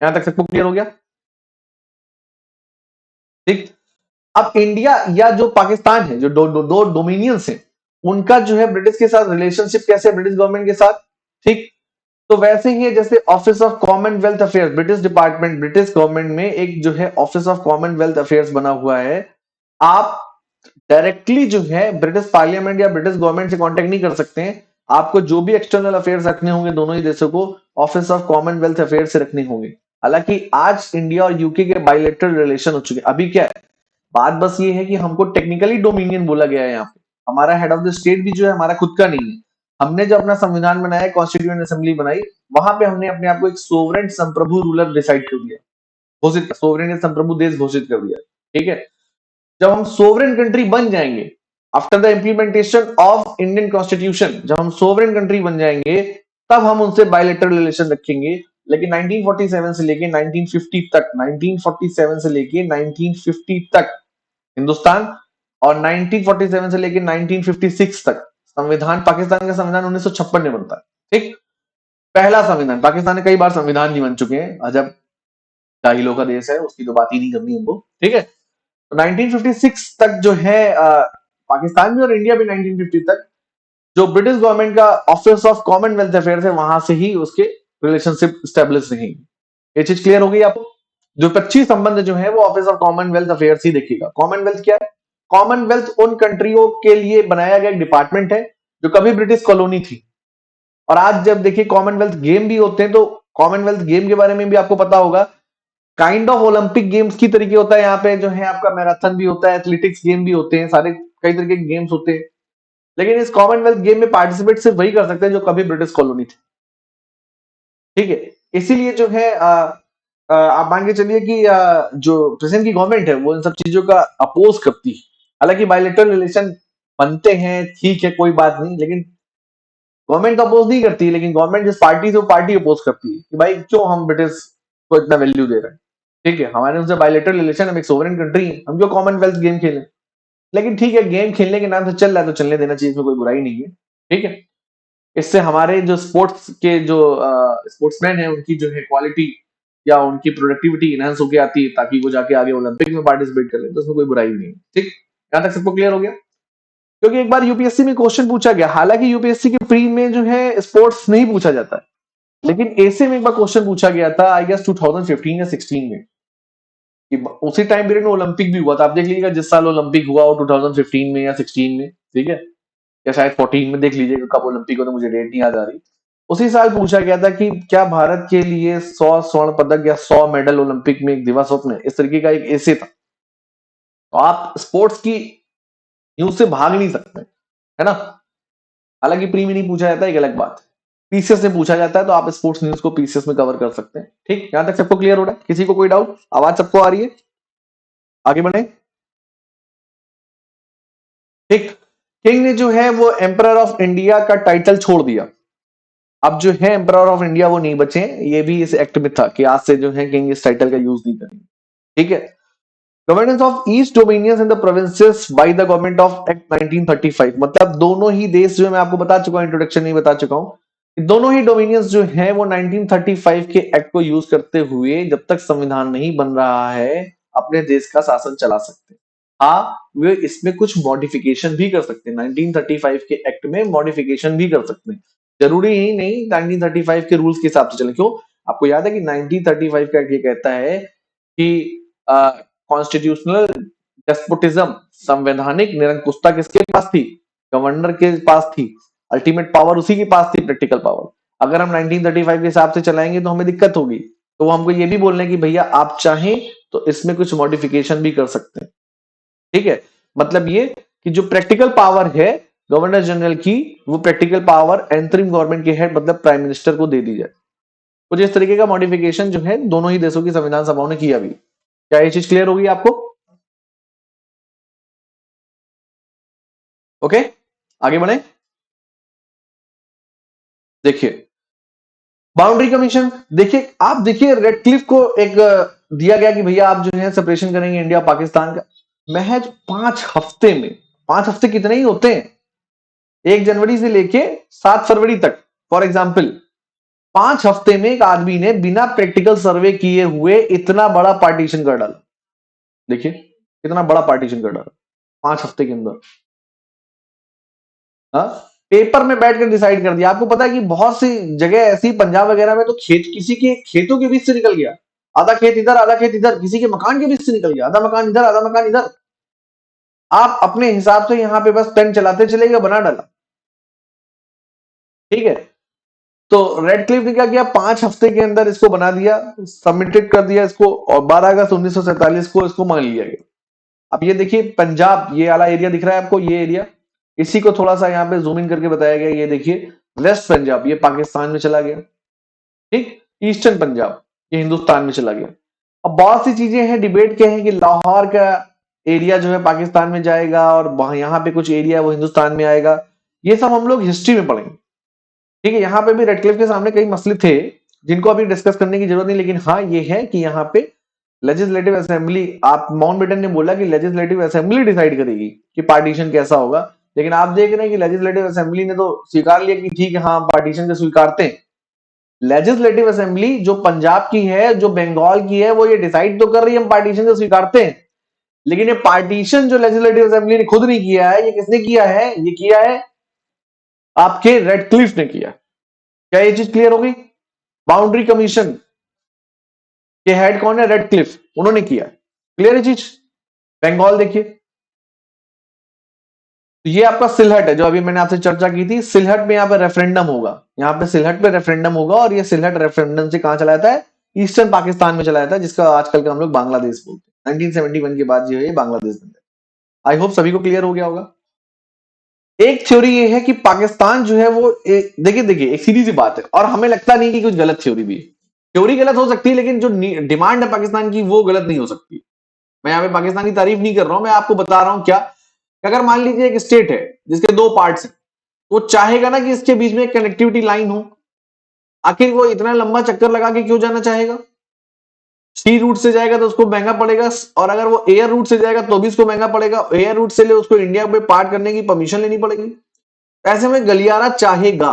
यहां तक सबको क्लियर हो गया? ठीक, अब इंडिया या जो पाकिस्तान है, जो दो डोमिनियंस हैं, उनका जो है ब्रिटिश के साथ रिलेशनशिप कैसे है? ब्रिटिश गवर्नमेंट के साथ। ठीक, तो वैसे ही है जैसे office of Commonwealth affairs, British department, British government में एक जो है ऑफिस ऑफ कॉमनवेल्थ अफेयर्स बना हुआ है। आप डायरेक्टली जो है ब्रिटिश पार्लियामेंट या ब्रिटिश गवर्नमेंट से कांटेक्ट नहीं कर सकते हैं। आपको जो भी एक्सटर्नल अफेयर्स रखने होंगे दोनों ही देशों को ऑफिस ऑफ कॉमनवेल्थ अफेयर्स से रखने होंगे। हालांकि आज इंडिया और यूके के बायलैटरल रिलेशन हो चुके हैं। अभी क्या है बात? बस ये है कि हमको टेक्निकली डोमिनियन बोला गया है यहाँ पे, हमारा हेड ऑफ द स्टेट भी जो है हमारा खुद का नहीं है। हमने जो अपना संविधान बनाया, कॉन्स्टिट्यूएंट असेंबली बनाई, वहां पे हमने अपने आप को एक सोवरेन संप्रभु रूलर डिसाइड कर दिया, घोषित, सोवरेन संप्रभु देश घोषित कर दिया। ठीक है, जब हम सोवरेन कंट्री बन जाएंगे, after the implementation of Indian constitution, जब हम सोवरेन कंट्री बन जाएंगे, तब हम उनसे बायलैटरल रिलेशन रखेंगे। लेकिन 1947 से लेके 1950 तक, 1947 से लेके 1950 तक हिंदुस्तान, और 1947 से लेके 1956 तक संविधान, पाकिस्तान का संविधान 1956 में बनता है। ठीक, पहला संविधान। पाकिस्तान में कई बार संविधान नहीं बन चुके हैं, अजब जाहिलों का देश है, उसकी तो बात ही नहीं करनी हमको। ठीक है, तो 1956 तक जो है पाकिस्तान भी और इंडिया भी 1950 तक जो ब्रिटिश गवर्नमेंट का ऑफिस ऑफ कॉमनवेल्थ अफेयर है, वहां से ही उसके रिलेशनशिप स्टेब्लिश रहेंगी। ये चीज क्लियर हो गई आपको? जो 25 संबंध जो है वो ऑफिस ऑफ कॉमनवेल्थ अफेयर्स ही देखेगा। कॉमनवेल्थ क्या है? कॉमनवेल्थ उन कंट्रियों के लिए बनाया गया एक डिपार्टमेंट है जो कभी ब्रिटिश कॉलोनी थी। और आज जब देखिए कॉमनवेल्थ गेम भी होते हैं, तो कॉमनवेल्थ गेम के बारे में भी आपको पता होगा, काइंड ऑफ ओलंपिक गेम्स की तरीके होता है। यहाँ पे जो है आपका मैराथन भी होता है, एथलेटिक्स गेम भी होते हैं, सारे कई तरीके के गेम्स होते हैं। लेकिन इस कॉमनवेल्थ गेम में पार्टिसिपेट सिर्फ वही कर सकते हैं जो कभी ब्रिटिश कॉलोनी थे। ठीक है, इसीलिए जो है आप मान के चलिए कि जो प्रेजेंट की गवर्नमेंट है वो इन सब चीजों का अपोज करती है। हालांकि बायलैटरल रिलेशन बनते हैं, ठीक है, कोई बात नहीं, लेकिन गवर्नमेंट तो अपोज नहीं करती, लेकिन गवर्नमेंट जिस पार्टी से वो पार्टी अपोज करती है कि भाई क्यों हम ब्रिटिश को इतना वैल्यू दे रहे हैं। ठीक है, हमारे उनसे बायलैटरल रिलेशन, हम एक सोवरेन कंट्री है, हम क्यों कॉमनवेल्थ गेम खेलें। लेकिन ठीक है, गेम खेलने के नाम से चल रहा है तो चलने देना चाहिए, इसमें कोई बुराई नहीं है। ठीक है, इससे हमारे जो स्पोर्ट्स के जो स्पोर्ट्समैन है उनकी जो है क्वालिटी या उनकी प्रोडक्टिविटी इनहेंस होकर आती है, ताकि वो जाके आगे ओलंपिक में पार्टिसिपेट कर ले, तो उसमें कोई बुराई नहीं है। ठीक, यहां तक सबको क्लियर हो गया? क्योंकि एक बार यूपीएससी में क्वेश्चन पूछा गया, हालांकि यूपीएससी के प्री में जो है स्पोर्ट्स नहीं पूछा जाता है, लेकिन एसे में एक बार क्वेश्चन पूछा गया था, आई गेस 2015 या 16 में, कि उसी टाइम पीरियड में ओलंपिक भी हुआ था। आप देख लीजिएगा जिस साल ओलंपिक हुआ हो 2015 में या 16 में, ठीक है, या शायद 14 में, देख लीजिएगा कब ओलंपिक हो, तो मुझे डेट नहीं याद आ रही। उसी साल पूछा गया था कि क्या भारत के लिए 100 स्वर्ण पदक या 100 मेडल ओलंपिक में एक दिवा स्वप्न है, इस तरीके का एक ऐसे था। तो आप स्पोर्ट्स की न्यूज से भाग नहीं सकते, है ना। हालांकि प्री में नहीं पूछा जाता, एक अलग बात है, पीसीएस में पूछा जाता है, तो आप स्पोर्ट्स न्यूज को पीसीएस में कवर कर सकते हैं। ठीक, यहां तक सबको क्लियर हो रहा है? किसी को कोई डाउट? आवाज सबको आ रही है? आगे बढ़े। ठीक, किंग ने जो है वो एम्परर ऑफ इंडिया का टाइटल छोड़ दिया। अब जो है एम्परर ऑफ इंडिया वो नहीं बचे, ये भी इस एक्ट में था कि आज से जो है किंग इस टाइटल का यूज नहीं करेंगे। ठीक है, governance of east dominions in the provinces by the government of act 1935, मतलब दोनों ही देश जो मैं आपको बता चुका हूं, इंट्रोडक्शन नहीं बता चुका हूं, दोनों ही डोमिनियंस जो है वो 1935 के एक्ट को यूज करते हुए जब तक संविधान नहीं बन रहा है अपने देश का शासन चला सकते हैं। हाँ, वे इसमें कुछ मॉडिफिकेशन भी कर सकते हैं, 1935 के एक्ट में मॉडिफिकेशन भी कर सकते हैं। जरूरी ही नहीं 1935 के रूल्स के हिसाब से चले। क्यों? आपको याद है कि 1935 का एक्ट ये कहता है कि कॉन्स्टिट्यूशनल डेस्पोटिज्म, संवैधानिक निरंकुशता किसके पास थी? गवर्नर के पास थी। अल्टीमेट पावर उसी के पास थी, प्रैक्टिकल पावर। अगर हम 1935 के हिसाब से चलाएंगे तो हमें दिक्कत होगी। तो वो हमको ये भी बोल रहे हैं कि भैया आप चाहें तो इसमें कुछ मॉडिफिकेशन भी कर सकते हैं। ठीक है, मतलब ये कि जो प्रैक्टिकल पावर है गवर्नर जनरल की, वो प्रैक्टिकल पावर एंटरिम गवर्नमेंट के हेड मतलब प्राइम मिनिस्टर को दे दी जाए। कुछ इस तरीके का मॉडिफिकेशन जो है दोनों ही देशों की संविधान सभाओं ने किया भी। क्या ये चीज क्लियर होगी आपको? ओके, आगे बढ़े। देखिए बाउंड्री कमीशन, देखिए आप देखिए रेडक्लिफ को एक दिया गया कि भैया आप जो है सेपरेशन करेंगे इंडिया पाकिस्तान का, महज 5 हफ्ते में। 5 हफ्ते कितने ही होते हैं, 1 जनवरी से लेके 7 फरवरी तक। फॉर एग्जाम्पल 5 हफ्ते में एक आदमी ने बिना प्रैक्टिकल सर्वे किए हुए इतना बड़ा पार्टीशन कर डाला। देखिए कितना बड़ा पार्टीशन कर डाला 5 हफ्ते के अंदर। हाँ, पेपर में बैठकर डिसाइड कर दिया। आपको पता है कि बहुत सी जगह ऐसी, पंजाब वगैरह में तो खेत किसी के खेतों के बीच से निकल गया, आधा खेत इधर आधा खेत इधर, किसी के मकान के बीच से निकल गया, आधा मकान इधर आधा मकान इधर। आप अपने हिसाब से यहाँ पे बस पेन चलाते चले गए, बना डाला। ठीक है, तो रेड क्लिफ ने क्या किया, 5 हफ्ते के अंदर इसको बना दिया, सबमिटेड कर दिया इसको, और 12 अगस्त 1947 को इसको मान लिया गया। अब ये देखिए पंजाब, ये वाला एरिया दिख रहा है आपको, ये एरिया, इसी को थोड़ा सा यहाँ पे जूम इन करके बताया गया, ये देखिए वेस्ट पंजाब ये पाकिस्तान में चला गया, ठीक, ईस्टर्न पंजाब ये हिंदुस्तान में चला गया। अब बहुत सी चीजें हैं, डिबेट क्या है कि लाहौर का एरिया जो है पाकिस्तान में जाएगा और यहाँ पे कुछ एरिया है वो हिंदुस्तान में आएगा, ये सब हम लोग हिस्ट्री में पढ़ेंगे, ठीक है। यहाँ पे भी रेडक्लिफ के सामने कई मसले थे जिनको अभी डिस्कस करने की जरूरत नहीं, लेकिन हाँ ये है कि यहाँ पे लेजिस्लेटिव असेंबली, आप माउंटबेटन ने बोला कि लेजिस्लेटिव असेंबली डिसाइड करेगी कि पार्टीशन कैसा होगा, लेकिन आप देख रहे हैं कि लेजिस्लेटिव असेंबली ने तो स्वीकार लिया कि ठीक है हाँ पार्टीशन को स्वीकारते हैं। लेजिस्लेटिव असेंबली जो पंजाब की है, जो बंगाल की है, वो ये डिसाइड तो कर रही है हम पार्टीशन को स्वीकारते हैं, लेकिन ये पार्टीशन जो लेजिस्लेटिव असेंबली ने खुद नहीं किया है, ये किसने किया है, ये किया है आपके रेडक्लिफ ने किया। क्या ये चीज क्लियर हो गई? बाउंड्री कमीशन के हेड कौन है? रेडक्लिफ, उन्होंने किया। क्लियर है चीज? बंगाल देखिए, तो ये आपका सिलहट है जो अभी मैंने आपसे चर्चा की थी, सिलहट में यहाँ पे रेफरेंडम होगा, यहाँ पे सिलहट पे रेफरेंडम होगा, और ये सिलहट रेफरेंडम से कहां चला जाता है? ईस्टर्न पाकिस्तान में चला जाता है, जिसका आजकल का हम लोग बांग्लादेश बोलते हैं। 1971 के बाद जो है ये बांग्लादेश बन गया। आई होप सभी को क्लियर हो गया होगा। एक थ्योरी ये है कि पाकिस्तान जो है वो देखिए देखिए एक सीधी सी बात है, और हमें लगता नहीं कि कुछ गलत थ्योरी भी है। थ्योरी गलत हो सकती है, लेकिन जो डिमांड है पाकिस्तान की वो गलत नहीं हो सकती। मैं यहाँ पे पाकिस्तान की तारीफ नहीं कर रहा हूं, मैं आपको बता रहा हूं क्या, कि अगर मान लीजिए एक स्टेट है जिसके दो पार्ट्स हैं, वो चाहेगा ना कि इसके बीच में एक कनेक्टिविटी लाइन हो। आखिर वो इतना लंबा चक्कर लगा के क्यों जाना चाहेगा? सी रूट से जाएगा तो उसको महंगा पड़ेगा, और अगर वो एयर रूट से जाएगा तो भी उसको महंगा पड़ेगा। एयर रूट से ले उसको इंडिया में पार्ट करने की परमिशन लेनी पड़ेगी। ऐसे में गलियारा चाहेगा,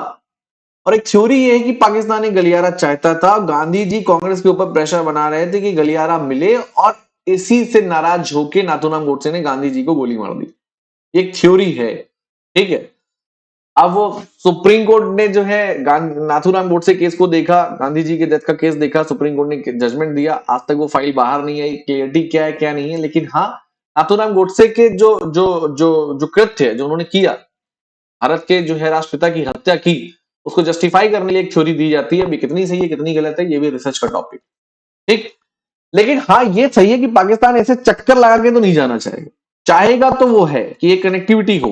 और एक थ्योरी ये है कि पाकिस्तान एक गलियारा चाहता था। गांधी जी कांग्रेस के ऊपर प्रेशर बना रहे थे कि गलियारा मिले, और इसी से नाराज होकर नाथूराम गोडसे ने गांधी जी को गोली मार दी। एक थ्योरी है, ठीक है। अब वो सुप्रीम कोर्ट ने जो है नाथूराम गोडसे केस को देखा, गांधी जी के डेथ का केस देखा, सुप्रीम कोर्ट ने जजमेंट दिया। आज तक वो फाइल बाहर नहीं आई, क्लियरिटी क्या है क्या नहीं है, लेकिन हाँ नाथूराम गोडसे के जो जो जो जो कृत्य है जो उन्होंने किया, भारत के जो है राष्ट्रपिता की हत्या की, उसको जस्टिफाई करने के लिए एक थ्योरी दी जाती है। अभी कितनी सही है कितनी गलत है ये भी रिसर्च का टॉपिक, ठीक। लेकिन हाँ ये सही है कि पाकिस्तान ऐसे चक्कर लगा के तो नहीं जाना चाहेगा। चाहेगा तो वो है कि एक कनेक्टिविटी हो,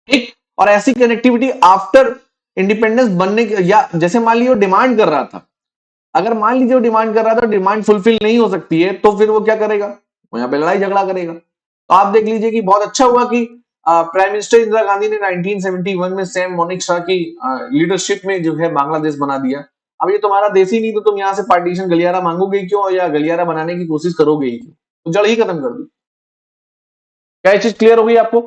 ठीक, और ऐसी कनेक्टिविटी आफ्टर इंडिपेंडेंस बनने या जैसे मान लीजिए वो डिमांड कर रहा था, अगर मान लीजिए वो डिमांड कर रहा था, डिमांड फुलफिल नहीं हो सकती है, तो फिर वो क्या करेगा? वो यहाँ पे लड़ाई झगड़ा करेगा। तो आप देख लीजिए कि बहुत अच्छा हुआ कि प्राइम मिनिस्टर इंदिरा गांधी ने 1971 में सैम मोनिक शाह की लीडरशिप में जो है बांग्लादेश बना दिया। अब ये तुम्हारा देश ही नहीं तो तुम यहाँ से पार्टीशन गलियारा मांगोगे क्यों, या गलियारा बनाने की कोशिश करोगे ही क्यों? तो जड़ ही खत्म कर दी। क्या ये चीज क्लियर हो गई आपको?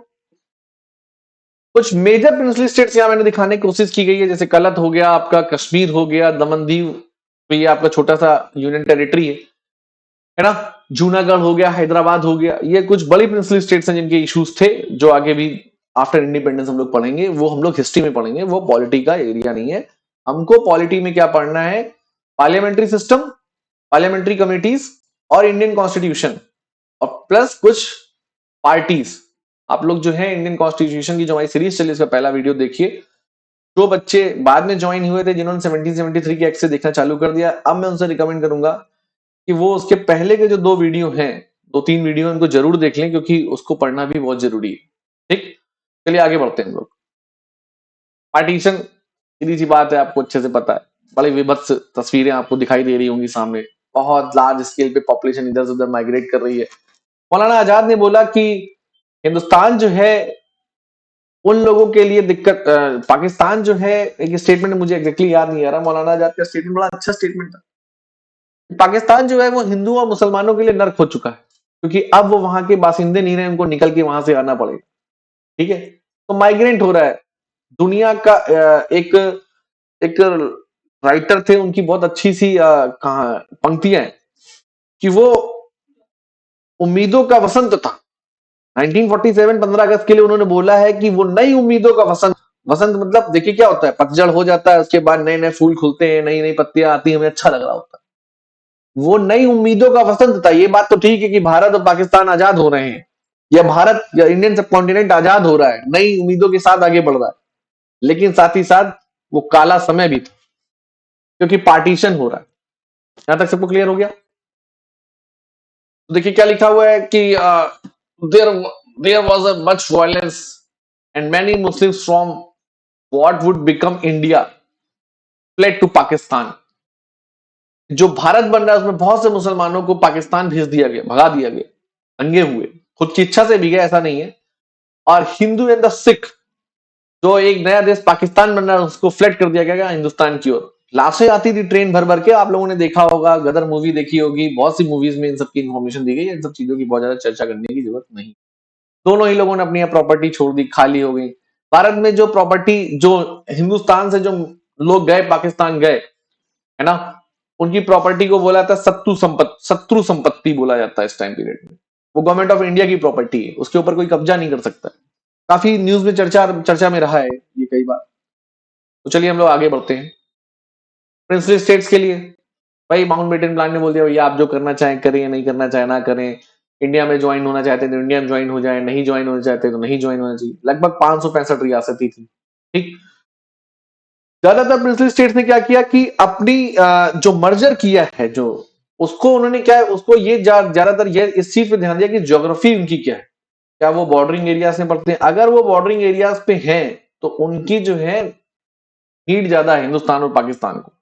कुछ मेजर प्रिंसली स्टेट्स यहां मैंने दिखाने की कोशिश की गई है, जैसे कलत हो गया, आपका कश्मीर हो गया, दमन दीव, तो ये आपका छोटा सा यूनियन टेरिटरी है ना, जूनागढ़ हो गया, हैदराबाद हो गया, ये कुछ बड़ी प्रिंसली स्टेट्स हैं जिनके इश्यूज थे, जो आगे भी आफ्टर इंडिपेंडेंस हम लोग पढ़ेंगे, वो हम लोग हिस्ट्री में पढ़ेंगे, वो पॉलिटी का एरिया नहीं है। हमको पॉलिटी में क्या पढ़ना है? पार्लियामेंट्री सिस्टम, पार्लियामेंट्री कमिटीज, और इंडियन कॉन्स्टिट्यूशन, और प्लस कुछ पार्टीज। आप लोग जो है इंडियन कॉन्स्टिट्यूशन की जो हमारी सीरीज चली इसका पहला वीडियो देखिए। जो बच्चे बाद में ज्वाइन हुए थे, जिन्होंने 1773 के एक्ट से देखना चालू कर दिया, अब मैं उनसे रिकमेंड करूंगा कि वो उसके पहले के जो दो वीडियो हैं, दो तीन वीडियो उनको जरूर देख लें, क्योंकि उसको पढ़ना भी बहुत जरूरी है, ठीक। चलिए आगे बढ़ते हैं हम लोग। पार्टीशन सीधी सी बात है, आपको अच्छे से पता है। बड़ी विभत्स तस्वीरें आपको दिखाई दे रही होंगी सामने, बहुत लार्ज स्केल पे पॉपुलेशन इधर से उधर माइग्रेट कर रही है। मौलाना आजाद ने बोला कि हिंदुस्तान जो है उन लोगों के लिए दिक्कत, पाकिस्तान जो है, एक स्टेटमेंट मुझे एग्जैक्टली याद नहीं आ रहा, मौलाना आजाद का स्टेटमेंट बड़ा अच्छा स्टेटमेंट था। पाकिस्तान जो है वो हिंदू और मुसलमानों के लिए नर्क हो चुका है, क्योंकि अब वो वहां के बासिंदे नहीं रहे, उनको निकल के वहां से आना पड़ेगा, ठीक है। तो माइग्रेंट हो रहा है दुनिया का। एक एक राइटर थे, उनकी बहुत अच्छी सी कहा पंक्तियां हैं कि वो उम्मीदों का वसंत था। 1947 15 अगस्त के लिए उन्होंने बोला है कि वो नई उम्मीदों का वसंत। वसंत मतलब देखिए क्या होता है, पतझड़ हो जाता है, उसके बाद नए नए फूल खुलते हैं, नई नई पत्तियां आती हैं, हमें अच्छा लग रहा होता है। वो नई उम्मीदों का वसंत था। ये बात तो ठीक है कि भारत और पाकिस्तान आजाद हो रहे हैं, या भारत या इंडियन सब कॉन्टिनेंट आजाद हो रहा है, नई उम्मीदों के साथ आगे बढ़ रहा है, लेकिन साथ ही साथ वो काला समय भी था, क्योंकि पार्टीशन हो रहा है। यहां तक सबको क्लियर हो गया? तो देखिए क्या लिखा हुआ है कि there there was a much violence and many Muslims from what would become India fled to Pakistan. जो भारत बन रहा है उसमें बहुत से मुसलमानों को पाकिस्तान भेज दिया गया, भगा दिया गया, दंगे हुए, खुद की इच्छा से भी गए ऐसा नहीं है। और हिंदू एंड द सिख, जो एक नया देश पाकिस्तान बन रहा है, उसको फ्लड कर दिया गया हिंदुस्तान की ओर। लाशें आती थी ट्रेन भर भर के, आप लोगों ने देखा होगा, गदर मूवी देखी होगी, बहुत सी मूवीज में इन सब की इन्फॉर्मेशन दी गई है, इन सब चीजों की बहुत ज्यादा चर्चा करने की जरूरत नहीं। दोनों ही लोगों ने अपनी प्रॉपर्टी छोड़ दी, खाली हो गई। भारत में जो प्रॉपर्टी, जो हिंदुस्तान से जो लोग गए पाकिस्तान गए, है ना, उनकी प्रॉपर्टी को बोला था शत्रु संपत्ति बोला जाता है इस टाइम पीरियड में। वो गवर्नमेंट ऑफ इंडिया की प्रॉपर्टी है, उसके ऊपर कोई कब्जा नहीं कर सकता। काफी न्यूज में चर्चा में रहा है ये कई बार। तो चलिए हम लोग आगे बढ़ते हैं। प्रिंसली स्टेट्स के लिए भाई माउंटबेटन प्लान ने बोल दिया भैया आप जो करना चाहें करें, नहीं करना चाहे ना करें। इंडिया में ज्वाइन होना चाहते हैं तो इंडिया में ज्वाइन हो जाए, नहीं ज्वाइन होना चाहते तो नहीं ज्वाइन होना चाहिए। लगभग 565 रियासतें थी, ठीक। ज्यादातर प्रिंसली स्टेट्स ने क्या किया कि अपनी जो मर्जर किया है, जो उसको उन्होंने क्या है, उसको ये ज्यादातर ये इस चीज पे ध्यान दिया कि ज्योग्राफी उनकी क्या है, क्या वो बॉर्डरिंग एरियाज में पड़ते हैं। अगर वो बॉर्डरिंग एरियाज पे हैं तो उनकी जो है नीड ज्यादा है हिंदुस्तान और पाकिस्तान को।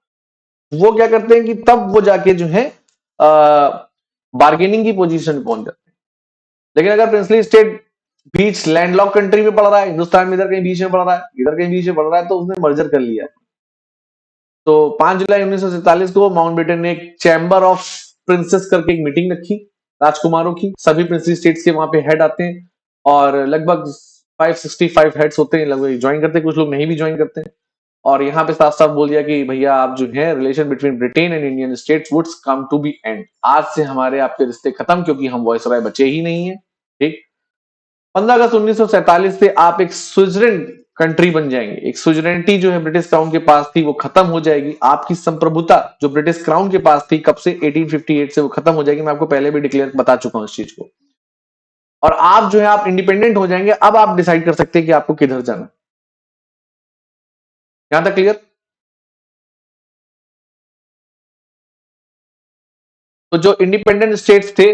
वो क्या करते हैं कि तब वो जाके जो है बार्गेनिंग की पोजीशन में पहुंच जाते हैं। लेकिन अगर प्रिंसली स्टेट बीच लैंडलॉक कंट्री में पड़ रहा है, हिंदुस्तान में इधर कहीं बीच में पड़ रहा है, इधर कहीं बीच में पड़ रहा है, तो उसने मर्जर कर लिया। तो 5 जुलाई 1947 को माउंटबेटन ने एक चैम्बर ऑफ प्रिंसेस करके एक मीटिंग रखी राजकुमारों की। सभी प्रिंसली स्टेट्स के वहां पे हेड आते हैं और लगभग 565 हेड्स होते हैं, लगभग ज्वाइन करते हैं, कुछ लोग नहीं भी ज्वाइन करते हैं। और यहाँ पे साफ साफ बोल दिया कि भैया आप जो है relation between Britain and Indian states would come to be end. आज से हमारे आपके रिश्ते खत्म, क्योंकि हम वॉइसरॉय बचे ही नहीं है, ठीक। 15 अगस्त 1947 से आप एक सुजरेन कंट्री बन जाएंगे। एक सुजरेनिटी जो है ब्रिटिश क्राउन के पास थी वो खत्म हो जाएगी। आपकी संप्रभुता जो ब्रिटिश क्राउन के पास थी कब से, 1858 से वो खत्म हो जाएगी। मैं आपको पहले भी डिक्लेयर बता चुका हूं इस चीज को। और आप जो है आप इंडिपेंडेंट हो जाएंगे। अब आप डिसाइड कर सकते हैं कि आपको किधर जाना। यहां तक क्लियर? तो जो इंडिपेंडेंट स्टेट्स थे,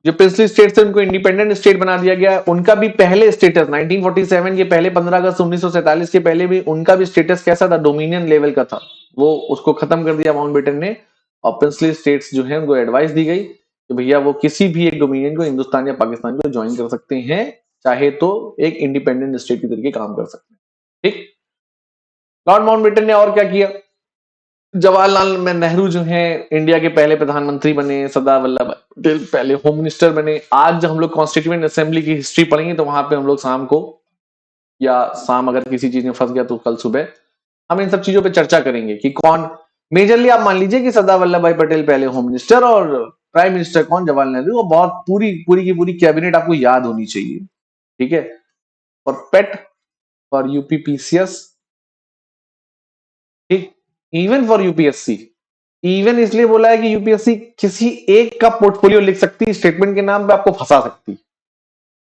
जो प्रिंसली स्टेट्स थे, उनको इंडिपेंडेंट स्टेट बना दिया गया। उनका भी पहले स्टेटस 1947 के पहले, 15 अगस्त 1947 के पहले भी उनका भी स्टेटस कैसा था, डोमिनियन लेवल का था। वो उसको खत्म कर दिया माउंटबेटन ने। और प्रिंसली स्टेट्स जो है उनको एडवाइस दी गई कि भैया वो किसी भी एक डोमिनियन को, हिंदुस्तान या पाकिस्तान को ज्वाइन कर सकते हैं, चाहे तो एक इंडिपेंडेंट स्टेट की तरीके काम कर सकते हैं, ठीक। लॉर्ड माउंटबेटन ने और क्या किया, जवाहरलाल नेहरू जो है इंडिया के पहले प्रधानमंत्री बने, सरदार वल्लभ भाई पटेल पहले होम मिनिस्टर बने। आज जब हम लोग कॉन्स्टिट्यूएंट असेंबली की हिस्ट्री पढ़ेंगे तो वहां पे हम लोग शाम को, या शाम अगर किसी चीज में फंस गया तो कल सुबह हम इन सब चीजों पे चर्चा करेंगे कि कौन मेजरली। आप मान लीजिए कि सरदार वल्लभ भाई पटेल पहले होम मिनिस्टर और प्राइम मिनिस्टर कौन, जवाहरलाल नेहरू। वो बहुत पूरी पूरी की पूरी कैबिनेट आपको याद होनी चाहिए, ठीक है। और पेट फॉर यूपीपीसीएस, ठीक, इवन फॉर यूपीएससी। इवन इसलिए बोला है कि यूपीएससी किसी एक का पोर्टफोलियो लिख सकती है, स्टेटमेंट के नाम पे आपको फंसा सकती है,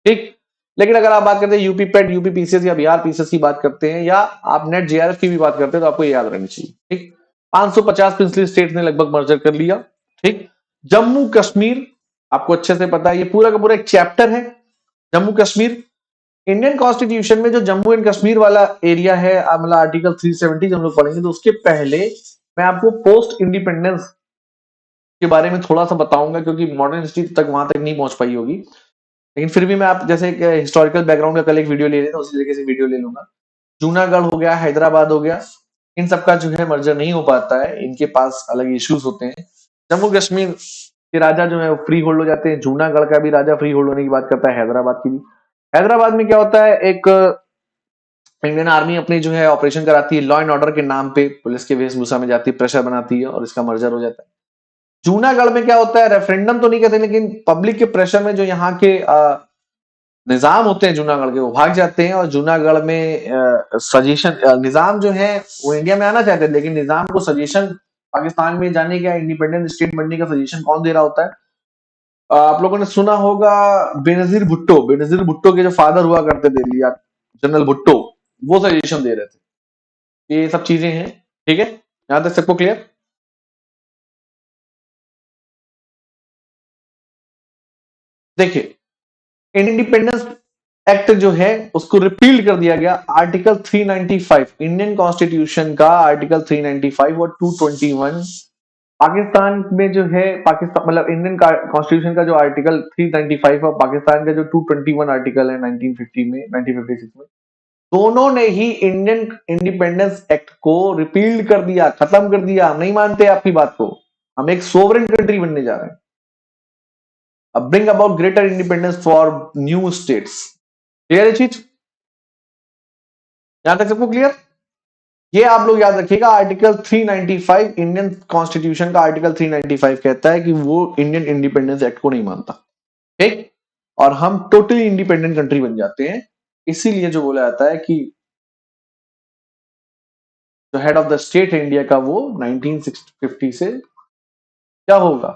ठीक। लेकिन अगर आप बात करते हैं यूपी पेट, यूपी पीसीएस या बिहार पीसीएस की बात करते हैं, या आप नेट जेआरएफ की भी बात करते हैं, तो आपको ये याद रहनी चाहिए, ठीक। 550 प्रिंसली स्टेट ने लगभग मर्जर कर लिया, ठीक। जम्मू कश्मीर आपको अच्छे से पता है, ये पूरा का पूरा एक चैप्टर है जम्मू कश्मीर। इंडियन कॉन्स्टिट्यूशन में जो जम्मू एंड कश्मीर वाला एरिया है, मतलब आर्टिकल 370 हम लोग पढ़ेंगे, तो उसके पहले मैं आपको पोस्ट इंडिपेंडेंस के बारे में थोड़ा सा बताऊंगा, क्योंकि मॉडर्न हिस्ट्री तक वहां तक नहीं पहुंच पाई होगी। लेकिन फिर भी मैं आप जैसे एक हिस्टोरिकल बैकग्राउंड का कल एक वीडियो ले लेता, उसी तरीके से वीडियो ले लूंगा। जूनागढ़ हो गया, हैदराबाद हो गया, इन सबका जो है मर्जर नहीं हो पाता है, इनके पास अलग इश्यूज होते हैं। जम्मू कश्मीर के राजा जो है फ्री होल्ड हो जाते हैं। जूनागढ़ का भी राजा फ्री होल्ड होने की बात करता है, हैदराबाद की भी। हैदराबाद में क्या होता है, एक इंडियन आर्मी अपनी जो है ऑपरेशन कराती है, लॉ एंड ऑर्डर के नाम पे पुलिस के वेशभूषा में जाती है, प्रेशर बनाती है और इसका मर्जर हो जाता है। जूनागढ़ में क्या होता है, रेफरेंडम तो नहीं कहते, लेकिन पब्लिक के प्रेशर में जो यहाँ के निजाम होते हैं जूनागढ़ के, वो भाग जाते हैं। और जूनागढ़ में सजेशन निजाम जो है वो इंडिया में आना चाहते हैं, लेकिन निजाम को सजेशन पाकिस्तान में जाने का, इंडिपेंडेंट स्टेट बनने का सजेशन कौन दे रहा होता है? आप लोगों ने सुना होगा बेनजीर भुट्टो। बेनजीर भुट्टो के जो फादर हुआ करते थे, लिया जनरल भुट्टो, वो सजेशन दे रहे थे। ये सब चीजें हैं, ठीक है। यहां तक सबको क्लियर? देखिए, इंडिपेंडेंस एक्ट जो है उसको रिपील कर दिया गया। आर्टिकल 395 इंडियन कॉन्स्टिट्यूशन का आर्टिकल 395 और 221 पाकिस्तान में जो है, पाकिस्तान मतलब इंडियन कॉन्स्टिट्यूशन का जो आर्टिकल 395 और पाकिस्तान का जो 221 आर्टिकल है 1950 में 1956 में, दोनों ने ही इंडियन इंडिपेंडेंस एक्ट को रिपील कर दिया, खत्म कर दिया। हम नहीं मानते आपकी बात को, हम एक सोवरेन कंट्री बनने जा रहे हैं। अब bring about greater independence for new states. Clear है चीज? यहां तक सबको क्लियर? ये आप लोग याद रखिएगा, आर्टिकल 395 इंडियन कॉन्स्टिट्यूशन का आर्टिकल 395 कहता है कि वो इंडियन इंडिपेंडेंस एक्ट को नहीं मानता, ठीक? और हम टोटली इंडिपेंडेंट कंट्री बन जाते हैं। इसीलिए जो बोला जाता है कि जो हेड ऑफ द स्टेट है इंडिया का, वो 1950 से क्या होगा,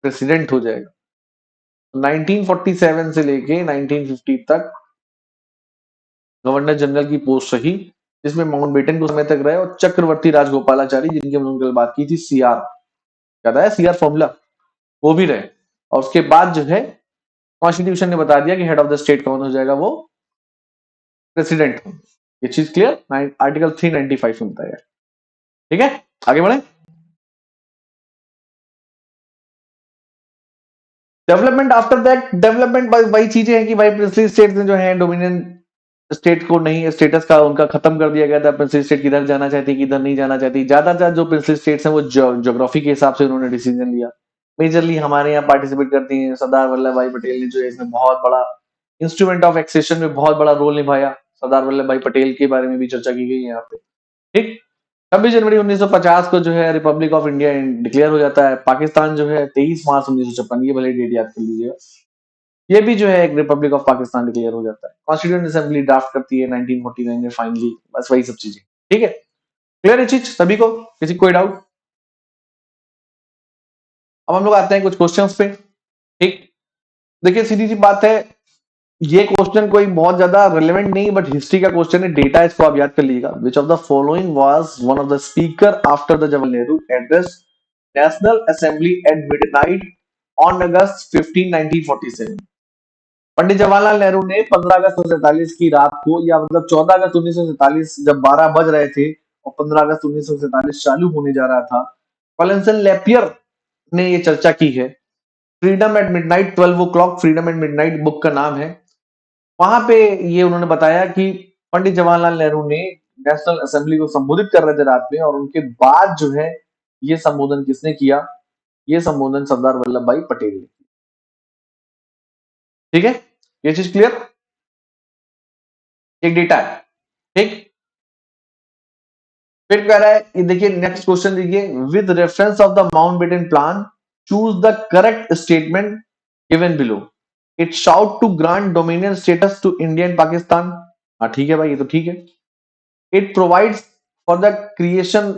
प्रेसिडेंट हो जाएगा। 1947 से लेके 1950 तक गवर्नर जनरल की पोस्ट रही, जिसमें माउंटबेटन को समय तक रहे और चक्रवर्ती राजगोपालाचारी, जिनकी हमने कल बात की थी, सीआर, याद आया सीआर फॉर्मूला, वो भी रहे। और उसके बाद जो है कॉन्स्टिट्यूशन ने बता दिया कि हेड ऑफ द स्टेट कौन हो जाएगा, वो प्रेसिडेंट। ये चीज क्लियर? आर्टिकल 395 सुनता है। ठीक है, आगे बढ़े। डेवलपमेंट आफ्टर दैट, डेवलपमेंट वही चीजें हैं कि भाई प्रिंसली स्टेट्स में जो है डोमिनियन स्टेट को नहीं, स्टेटस का उनका खत्म कर दिया गया था। प्रिंसली स्टेट किधर जाना चाहती, किधर नहीं जाना चाहती। ज्यादातर जो प्रिंसली स्टेट्स हैं वो ज्योग्राफी के हिसाब से उन्होंने डिसीजन लिया। मेजरली हमारे यहाँ पार्टिसिपेट करती हैं, सरदार वल्लभ भाई पटेल ने जो है इसमें बहुत बड़ा इंस्ट्रूमेंट ऑफ एक्सेशन में बहुत बड़ा रोल निभाया। सरदार वल्लभ भाई पटेल के बारे में भी चर्चा की गई है यहाँ पे, ठीक। 26 जनवरी 1950 को जो है रिपब्लिक ऑफ इंडिया डिक्लेयर हो जाता है। पाकिस्तान जो है 23 मार्च 1956, ये भले डेट याद कर लीजिएगा, ये भी जो है एक रिपब्लिक ऑफ पाकिस्तान डिक्लेयर हो जाता है। कॉन्स्टिट्यूएंट असेंबली ड्राफ्ट करती है 1949 में फाइनली, बस वही सब चीजें, ठीक है। क्लियर है चीज सभी को? किसी कोई डाउट? अब हम लोग आते हैं कुछ क्वेश्चंस पे, ठीक। देखिए सीधी सी बात है, ये क्वेश्चन कोई बहुत ज्यादा रिलेवेंट नहीं, बट हिस्ट्री का क्वेश्चन है, डेटा इसको आप याद कर लीजिएगा। Which of the following was one of the speaker after the Jawaharlal Nehru address national assembly at midnight on August 15, 1947। Pandit Jawaharlal Nehru ने 15 अगस्त 1947 की रात को, या मतलब 14 अगस्त 1947, जब 12 बज रहे थे और 15 अगस्त 1947 चालू होने जा रहा था, कॉलिंसन लैपियर ने ये चर्चा की है। Freedom at midnight, 12 o'clock, freedom at midnight book का नाम है। वहां पे ये उन्होंने बताया कि पंडित जवाहरलाल नेहरू ने नेशनल असेंबली को संबोधित कर रहे थे रात में, और उनके बाद जो है ये संबोधन किसने किया? ये संबोधन सरदार वल्लभ भाई पटेल ने। ठीक है, ये चीज क्लियर? एक डेटा है, ठीक। फिर कह रहा है, ये देखिए नेक्स्ट क्वेश्चन देखिए, with reference of the Mountbatten plan choose the correct statement given below. It sought to grant dominion status to India and Pakistan. हाँ ठीक है भाई, ये तो ठीक है। It provides for the creation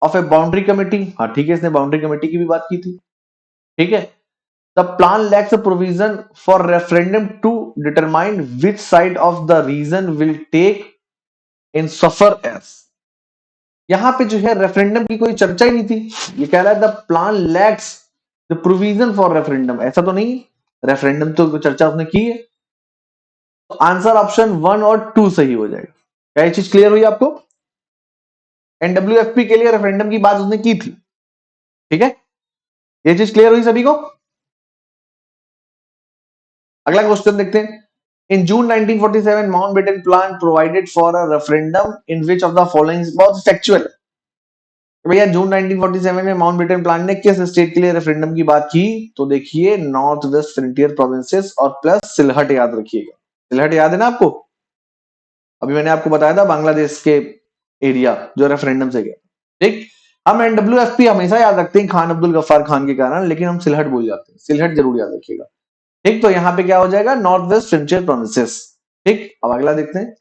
of a boundary committee. हाँ ठीक है, इसने बाउंड्री कमेटी की भी बात की थी, ठीक है। The plan lacks a provision for referendum to determine which side of the region will take in suffer S. यहां पे जो है रेफरेंडम की कोई चर्चा ही नहीं थी। ये कह रहा है the plan lakhs the provision for referendum, ऐसा तो नहीं, रेफरेंडम तो चर्चा उसने की है। तो आंसर ऑप्शन 1 और 2 सही हो जाएगा। क्या ये चीज क्लियर हुई आपको? एनडब्ल्यूएफपी के लिए रेफरेंडम की बात उसने की थी, ठीक है। ये चीज क्लियर हुई सभी को? अगला क्वेश्चन देखते हैं। इन जून 1947 Mountbatten plan provided for a referendum in which of the following, बहुत फैक्चुअल। भैया जून 1947 में माउंटबेटन प्लान ने किस स्टेट के लिए रेफरेंडम की बात की? तो देखिए नॉर्थ वेस्ट फ्रंटियर प्रोविंसेस और प्लस सिलहट, याद रखिएगा। सिलहट याद है ना आपको? अभी मैंने आपको बताया था बांग्लादेश के एरिया जो रेफरेंडम से गया, ठीक। हम एनडब्ल्यूएफपी हमेशा याद रखते हैं खान अब्दुल गफ्फार खान के कारण, लेकिन हम सिलहट भूल जाते हैं। सिलहट जरूर याद रखिएगा, ठीक। तो यहाँ पे क्या हो जाएगा? नॉर्थ वेस्ट फ्रंटियर प्रोविंसेस, ठीक। अब अगला देखते हैं।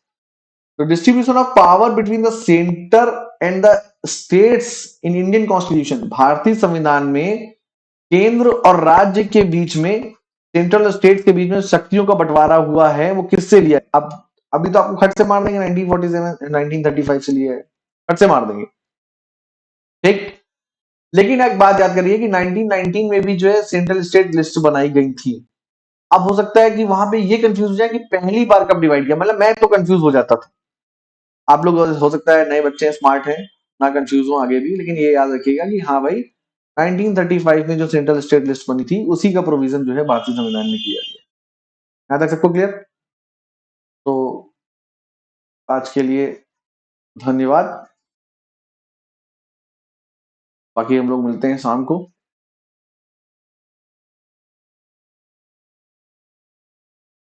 तो distribution of power between the centre and the states in Indian constitution. भारतीय संविधान में केंद्र और राज्य के बीच में, सेंट्रल और स्टेट के बीच में शक्तियों का बंटवारा हुआ है, वो किससे लिया? अब अभी तो आपको खट से मार देंगे, 1947 1935 से लिया है, खट से मार देंगे, ठीक। लेकिन एक बात याद करिए कि 1919 में भी जो है सेंट्रल स्टेट लिस्ट बनाई गई थी, अब हो सकता है कि वहां पे ये कंफ्यूज हो जाए कि पहली बार कब डिवाइड किया, मतलब मैं तो कंफ्यूज हो जाता था। आप लोग हो सकता है नए बच्चे स्मार्ट हैं, ना कंफ्यूज हो आगे भी, लेकिन ये याद रखिएगा कि हाँ भाई 1935 में जो सेंट्रल स्टेट लिस्ट बनी थी उसी का प्रोविजन जो है भारतीय संविधान में किया गया। यहाँ तक सबको क्लियर? तो आज के लिए धन्यवाद, बाकी हम लोग मिलते हैं शाम को।